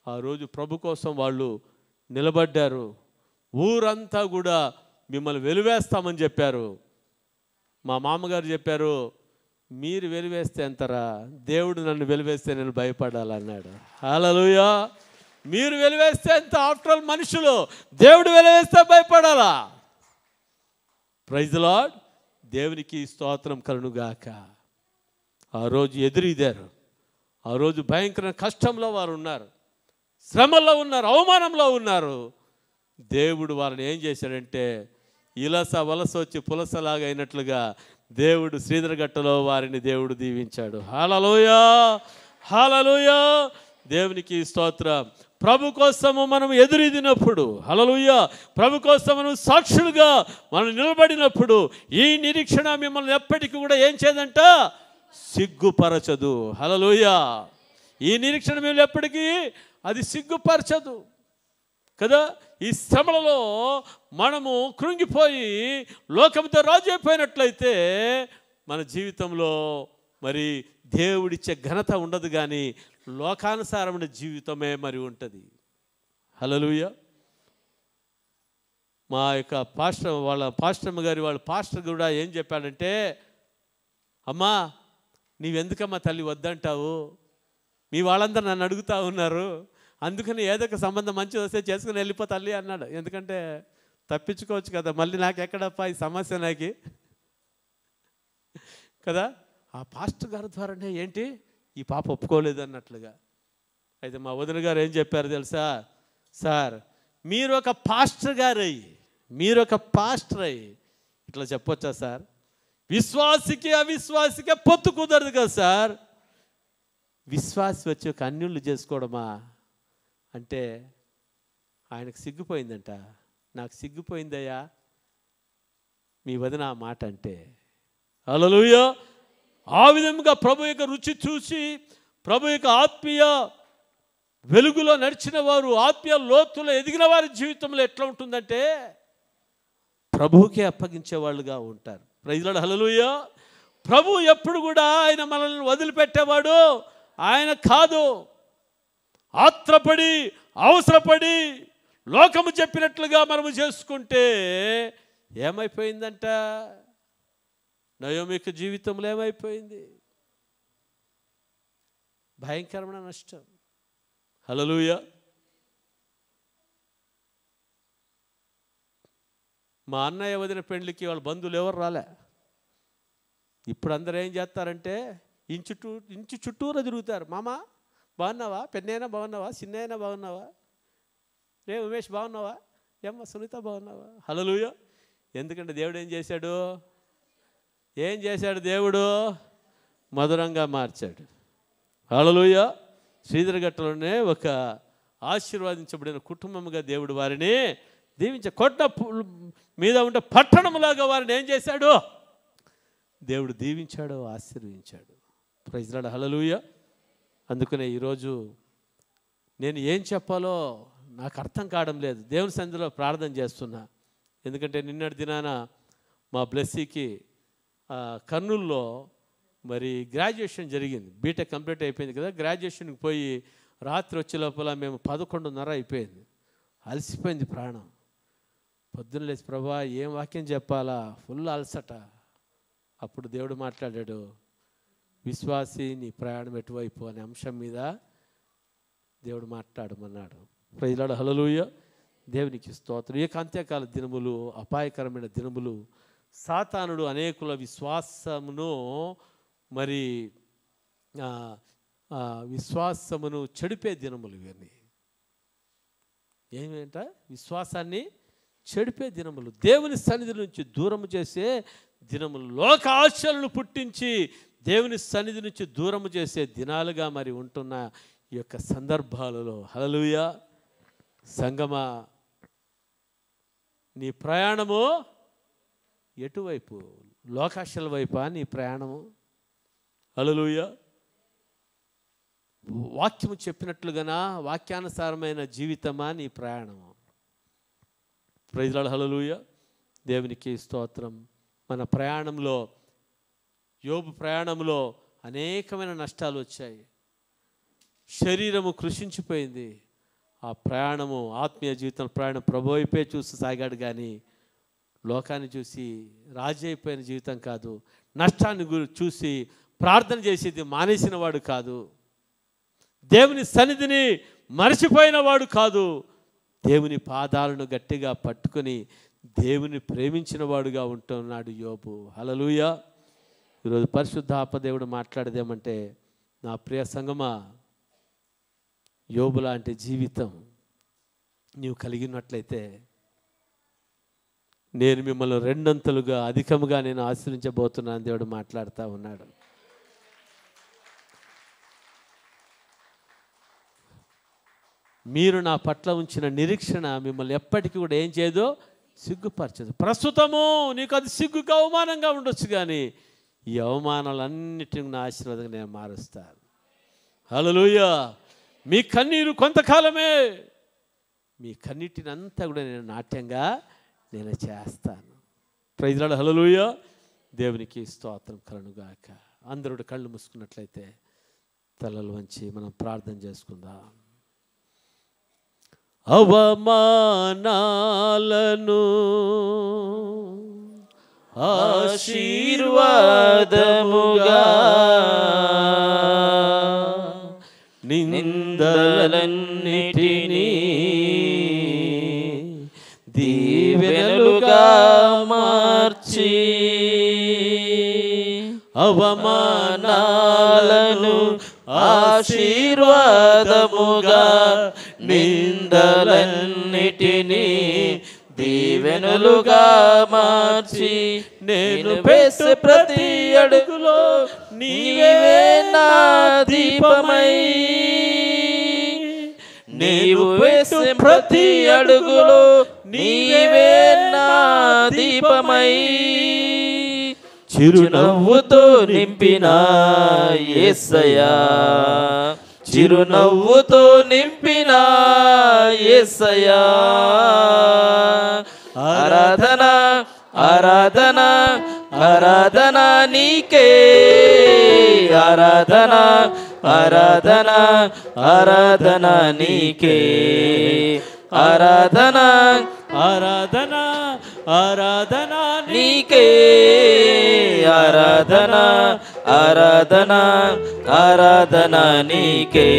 ఆ రోజు ప్రభు కోసం వాళ్ళు నిలబడ్డారు. ఊరంతా కూడా మిమ్మల్ని వెలివేస్తామని చెప్పారు. మా మామగారు చెప్పారు, మీరు వెలివేస్తే ఎంతరా, దేవుడు నన్ను వెలివేస్తే నేను భయపడాలన్నాడు. హల్లెలూయా. మీరు వెలివేస్తే ఎంత, ఆఫ్టర్ ఆల్ మనుషులు, దేవుడు వెలివేస్తే భయపడాలా? Praise lord. దేవునికి స్తోత్రం కలుగుగాక. ఆ రోజు ఎదురీదారు. ఆ రోజు భయంకర కష్టంలో వారు ఉన్నారు, శ్రమల్లో ఉన్నారు, అవమానంలో ఉన్నారు. దేవుడు వారిని ఏం చేశాడంటే ఇలస వలస వచ్చి పులసలాగా అయినట్లుగా దేవుడు శ్రీధరగట్టలో వారిని దేవుడు దీవించాడు. హల్లెలూయా. హల్లెలూయా. దేవునికి స్తోత్రం. ప్రభు కోసము మనం ఎదురీదినప్పుడు, హల్లెలూయా, ప్రభు కోసం మనం సాక్షులుగా మనం నిలబడినప్పుడు ఈ నిరీక్షణ మిమ్మల్ని ఎప్పటికీ కూడా ఏం చేయదంట, సిగ్గుపరచదు. హల్లెలూయా. ఈ నిరీక్షణ మిమ్మల్ని ఎప్పటికీ అది సిగ్గుపరచదు కదా. ఈ శ్రమలలో మనము కృంగిపోయి లోకంతో రాజు అయిపోయినట్లయితే మన జీవితంలో మరి దేవుడిచ్చే ఘనత ఉండదు, కానీ లోకానుసారమైన జీవితమే మరి ఉంటుంది. హల్లెలూయా. మా యొక్క పాస్టమ్మ గారి వాళ్ళ పాస్టర్ కూడా ఏం చెప్పాడంటే, అమ్మా నీవెందుకమ్మా తల్లి వద్దంటావు, మీ వాళ్ళందరూ నన్ను అడుగుతూ ఉన్నారు, అందుకని ఏదో ఒక సంబంధం మంచిది వస్తే చేసుకుని వెళ్ళిపో తల్లి అన్నాడు. ఎందుకంటే తప్పించుకోవచ్చు కదా, మళ్ళీ నాకు ఎక్కడప్పా ఈ సమస్య నాకు కదా. ఆ పాస్టర్ గారి ద్వారానే ఏంటి ఈ పాప ఒప్పుకోలేదు అన్నట్లుగా. అయితే మా వదిన గారు ఏం చెప్పారు తెలుసా? సార్ మీరు ఒక పాస్టర్ గారు అయ్యి ఇట్లా చెప్పొచ్చా సార్? విశ్వాసికి అవిశ్వాసికి పొత్తు కుదరదు కదా సార్. విశ్వాసి వచ్చి ఒక అన్యుళ్ళు చేసుకోవడమా అంటే ఆయనకు సిగ్గిపోయిందంట. నాకు సిగ్గిపోయిందయ్యా మీ వదిన ఆ మాట అంటే. హల్లెలూయా. ఆ విధంగా ప్రభు యొక్క రుచి చూసి ప్రభు యొక్క ఆత్మీయ వెలుగులో నడిచిన వారు, ఆత్మీయ లోతులో ఎదిగిన వారి జీవితంలో ఎట్లా ఉంటుందంటే ప్రభువుకే అప్పగించే వాళ్ళుగా ఉంటారు. Praise lord. హల్లెలూయా. ప్రభు ఎప్పుడు కూడా ఆయన మనల్ని వదిలిపెట్టేవాడు ఆయన కాదు. ఆత్రపడి అవసరపడి లోకము చెప్పినట్లుగా మనము చేసుకుంటే ఏమైపోయిందంట, నయోమి జీవితంలో ఏమైపోయింది? భయంకరమైన నష్టం. హల్లెలూయా. మా అన్నయ్య వదిన పెండ్లికి వాళ్ళ బంధువులు ఎవరు రాలే. ఇప్పుడు అందరూ ఏం చేస్తారంటే ఇంచు చుట్టూరా తిరుగుతారు. మామ బాగున్నావా, పెన్నైనా బాగున్నావా, చిన్నైనా బాగున్నావా, రే ఉమేష్ బాగున్నావా, ఏమ్మ సునీత బాగున్నావా. హల్లెలూయా. ఎందుకంటే దేవుడు ఏం చేశాడు దేవుడు మధురంగా మార్చాడు. హల్లెలూయా. శ్రీధరగట్టలోనే ఒక ఆశీర్వాదించబడిన కుటుంబంగా దేవుడు వారిని దీవించాడు. కొండ మీద ఉండే పట్టణంలాగా వారిని ఏం చేశాడు దేవుడు దీవించాడు, ఆశీర్వదించాడు. Praise lord. హల్లెలూయా. అందుకనే ఈరోజు నేను ఏం చెప్పాలో నాకు అర్థం కావడం లేదు. దేవుని సన్నిధిలో ప్రార్థన చేస్తున్నా. ఎందుకంటే నిన్నటి దినాన మా బ్లెస్సీకి కర్నూలులో మరి గ్రాడ్యుయేషన్ జరిగింది. బీటెక్ కంప్లీట్ అయిపోయింది కదా. గ్రాడ్యుయేషన్కి పోయి రాత్రి వచ్చే లోపల మేము 11:30 అయిపోయింది. అలసిపోయింది ప్రాణం. పొద్దున్న లేచి ప్రభా ఏం వాక్యం చెప్పాలా, ఫుల్ అలసట. అప్పుడు దేవుడు మాట్లాడాడు, విశ్వాసి నీ ప్రయాణం ఎటువైపు అనే అంశం మీద దేవుడు మాట్లాడమన్నాడు. Praise lord. హల్లెలూయా. దేవునికి స్తోత్రం. ఈ అంత్యకాల దినములు అపాయకరమైన దినములు. సాతానుడు అనేకుల విశ్వాసమును మరి విశ్వాసమును చెడిపే దినములు ఇవన్నీ. ఏమేంట విశ్వాసాన్ని చెడిపే దినములు, దేవుని సన్నిధి నుంచి దూరం చేసే దినములు, లోక ఆశలను పుట్టించి దేవుని సన్నిధి నుంచి దూరం చేసే దినాలుగా మరి ఉంటున్న ఈ యొక్క సందర్భాలలో హల్లెలూయా సంగమా, నీ ప్రయాణము ఎటువైపు? లోకాశల వైపా నీ ప్రయాణము? హల్లెలూయా. వాక్యము చెప్పినట్లుగానా వాక్యానుసారమైన జీవితమా నీ ప్రయాణము? Praise lord. హల్లెలూయా. దేవునికి స్తోత్రం. మన ప్రయాణంలో, యోబు ప్రయాణంలో అనేకమైన నష్టాలు వచ్చాయి. శరీరము కృషించిపోయింది. ఆ ప్రయాణము, ఆత్మీయ జీవితం ప్రయాణం ప్రభు వైపే చూసి సాగాడు కానీ లోకాన్ని చూసి రాజీ అయిపోయిన జీవితం కాదు. నష్టాన్ని చూసి ప్రార్థన చేసేది మానేసిన వాడు కాదు. దేవుని సన్నిధిని మరచిపోయిన వాడు కాదు. దేవుని పాదాలను గట్టిగా పట్టుకొని దేవుని ప్రేమించిన వాడుగా ఉంటున్నాడు యోబు. హల్లెలూయా. ఈరోజు పరిశుద్ధాత్మ దేవుడు మాట్లాడేదేమంటే, నా ప్రియ సంగమా, యోబు లాంటి జీవితం నీవు కలిగినట్లయితే నేను మిమ్మల్ని రెండంతలుగా అధికముగా నేను ఆశీర్వించబోతున్నాను దేవుడు మాట్లాడుతూ ఉన్నాడు. మీరు నా పట్ల ఉంచిన నిరీక్షణ మిమ్మల్ని ఎప్పటికీ కూడా ఏం చేయదో సిగ్గుపరచదు. ప్రస్తుతము నీకు అది సిగ్గుగా అవమానంగా ఉండొచ్చు కానీ ఈ అవమానాలన్నిటిని నా ఆశీర్వాదంగా నేను మారుస్తాను. హల్లెలూయా. మీ కన్నీరు కొంతకాలమే, మీ కన్నీటిని అంతా కూడా నేను నాట్యంగా నేను చేస్తాను. Praise lord. హల్లెలూయా. దేవునికి స్తోత్రం కలుగుగాక. అందరూ కళ్ళు మూసుకున్నట్లయితే తలలు వంచి మనం ప్రార్థన చేసుకుందాం. అవమానాలను ఆశీర్వాదముగా, నిందలన్నిటినీ దీవెనలుగా మార్చి, అవమానాలను ఆశీర్వాదముగా, నిందలన్నిటినీ దీవెనలుగా మార్చి, నేను వేసే ప్రతి అడుగులో నీవే నా దీపమై, నీవు వేసే ప్రతి అడుగులో నీవే నా దీపమై, చిరునవ్వుతో నింపిన యేసయ్యా, చిరునవ్వుతో నింపిన యేసయ్యా, ఆరాధన ఆరాధన ఆరాధన నీకే, ఆరాధన ఆరాధన ఆరాధన నీకే, ఆరాధన ఆరాధన ఆరాధన నీకే, ఆరాధన ఆరాధన ఆరాధన నీకే,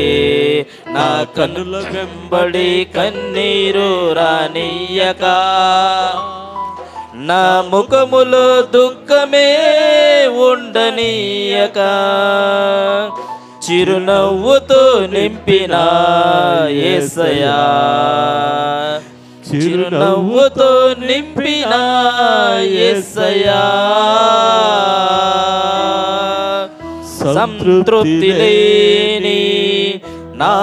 నా కన్నుల వెంబడి కన్నీరు రానియ్యక, నా ముఖములో దుఃఖమే ఉండనీయక, చిరునవ్వుతో నింపిన యేసయ్యా, చిరునవ్వుతో నింపిన యేసయ్యా, సంతృప్తి లేని నా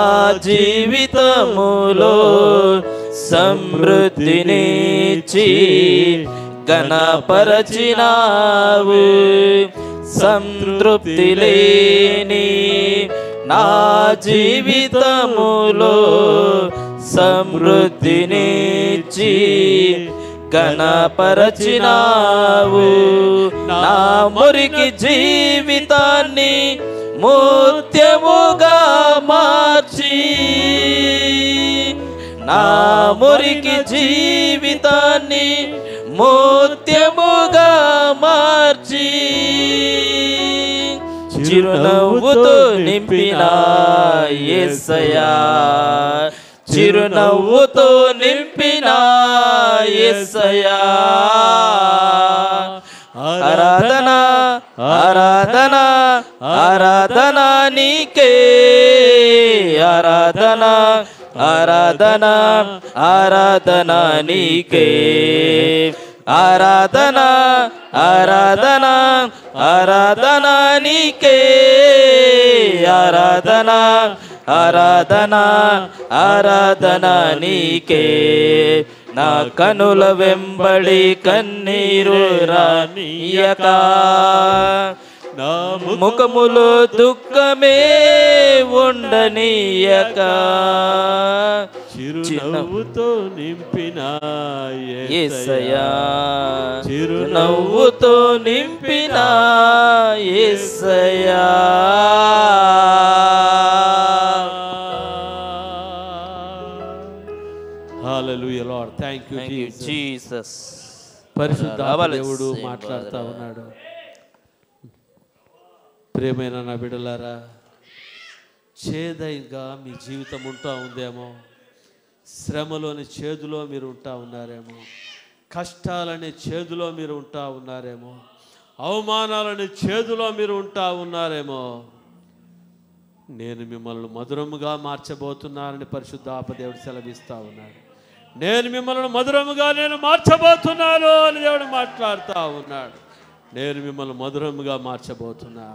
జీవితములో సమృద్ధినిచ్చి ఘనపరచినావు, సంతృప్తి లేని నా జీవితములో సమృద్ధినిచ్చి ఘనపరచినావు, నా మురికి జీవితాన్ని ముత్యముగా మార్చి, నా మురికి జీవితాన్ని ముత్యముగా మార్చి, చిరునవ్వుతో నింపిన యేసయ్యా, చిరునవ్వుతో నింపిన యేసయ్యా, ఆరాధన ఆరాధన ఆరాధన నీకే, ఆరాధన ఆరాధన ఆరాధన నీకే ఆరాధన ఆరాధన ఆరాధన నీకే ఆరాధన ఆరాధన ఆరాధన నీకే నా కనుల వెంబడి కన్నీరు రానియక నా ముఖములో దుఃఖమే ఉండనీయక చిరునవ్వుతో నింపిన యేసయ్యా చిరునవ్వుతో నింపిన యేసయ్యా హల్లెలూయా లార్డ్ థాంక్ యూ జీసస్ పరిశుద్ధాత్మ దేవుడు మాట్లాడుతూ ఉన్నాడు. ప్రియమైన నా బిడ్డలారా, చేదైగా మీ జీవితం ఉంటా ఉందేమో, శ్రమలోని చేదులో మీరు ఉంటా ఉన్నారేమో, కష్టాలనే చేదులో మీరు ఉంటా ఉన్నారేమో, అవమానాలనే చేదులో మీరు ఉంటా ఉన్నారేమో. నేను మిమ్మల్ని మధురముగా మార్చబోతున్నానని పరిశుద్ధాత్మ దేవుడు సెలవిస్తూ ఉన్నాడు. నేను మిమ్మల్ని మధురముగా మార్చబోతున్నాను అని దేవుడు మాట్లాడుతూ ఉన్నాడు. నేను మిమ్మల్ని మధురముగా మార్చబోతున్నా,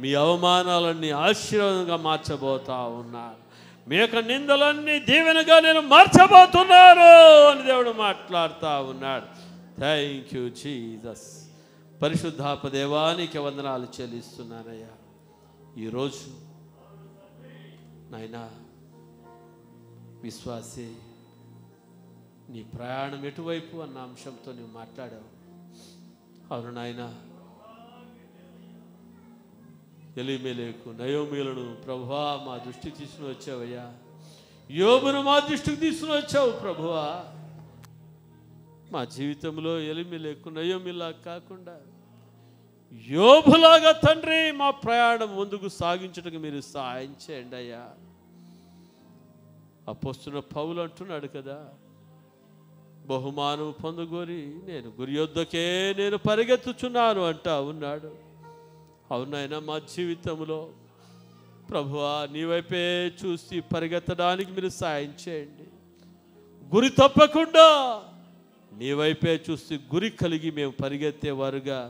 మీ అవమానాలన్నీ ఆశీర్వాదంగా మార్చబోతా ఉన్నాను, మీ యొక్క నిందలన్నీ దీవెనగా నేను మార్చబోతున్నాను అని దేవుడు మాట్లాడుతూ ఉన్నాడు. Thank you Jesus. పరిశుద్ధాత్మ దేవానికి వందనాలు చెల్లిస్తున్నానయ్యా. ఈరోజు నాయనా విశ్వాసే, నీ ప్రయాణం ఎటువైపు అన్న అంశంతో నువ్వు మాట్లాడావు. అవును నాయన, ఎలీమెలెకు నయోమీలను ప్రభువా మా దృష్టికి తీసుకుని వచ్చావయ్యా. యోబును మా దృష్టికి తీసుకుని వచ్చావు ప్రభువా. మా జీవితంలో ఎలీమెలెకు నయోమీలా కాకుండా యోబులాగా తండ్రి మా ప్రయాణం ముందుకు సాగించడానికి మీరు సహాయం చేయండి అయ్యా. అపోస్తున్న పౌలు అంటున్నాడు కదా, బహుమానం పొందగోరి నేను గురి యొద్దకే నేను పరిగెత్తుచున్నాను అంటా ఉన్నాడు. అవునైనా మా జీవితంలో ప్రభువా నీ వైపే చూసి పరిగెత్తడానికి మీరు సాయం చేయండి. గురి తప్పకుండా నీ వైపే చూసి గురి కలిగి మేము పరిగెత్తేవారుగా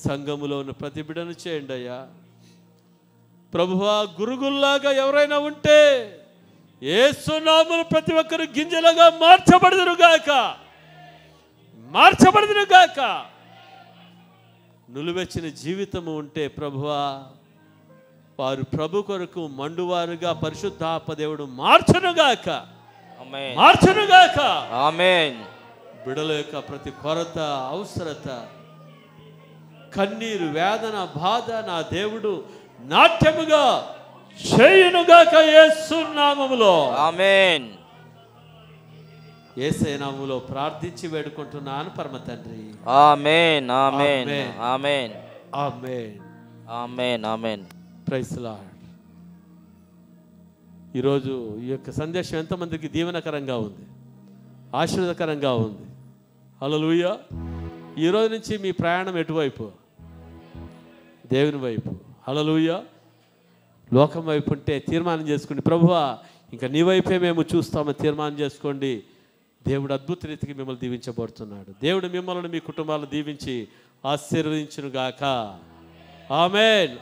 సంఘములో ఉన్న ప్రతి బిడ్డను చేయండి అయ్యా. ప్రభువా గురుగుల్లాగా ఎవరైనా ఉంటే యేసు నామమున ప్రతి ఒక్కరు గింజలుగా మార్చబడుదురుగాక, మార్చబడుదురుగాక. నులువెచ్చిన జీవితము ఉంటే ప్రభువా వారు ప్రభు కొరకు మండువారుగా పరిశుద్ధాత్మ దేవుడు మార్చునుగాక, మార్చునుగాక. ఆమేన్. బిడల యొక్క ప్రతి కొరత, అవసరత, కన్నీరు, వేదన, బాధ నా దేవుడు నాట్యముగా చేయునుగాక యేసు నామములో. ఆమేన్. యేసయ్య నామములో ప్రార్థించి వేడుకుంటున్నాను పరమ తండ్రి. Amen amen amen amen amen amen. Praise the Lord. ఈరోజు ఈ యొక్క సందేశం ఎంతమందికి దీవెనకరంగా ఉంది, ఆశీర్వాదకరంగా ఉంది. హల్లెలూయా. ఈరోజు నుంచి మీ ప్రయాణం ఎటువైపు? దేవుని వైపు. హల్లెలూయా. లోకం వైపు ఉంటే తీర్మానం చేసుకోండి, ప్రభువా ఇంకా నీ వైపే మేము చూస్తామని తీర్మానం చేసుకోండి. దేవుడు అద్భుత రీతికి మిమ్మల్ని దీవించబడుతున్నాడు. దేవుడు మిమ్మల్ని మీ కుటుంబాలను దీవించి ఆశీర్వదించునుగాక. ఆమేన్.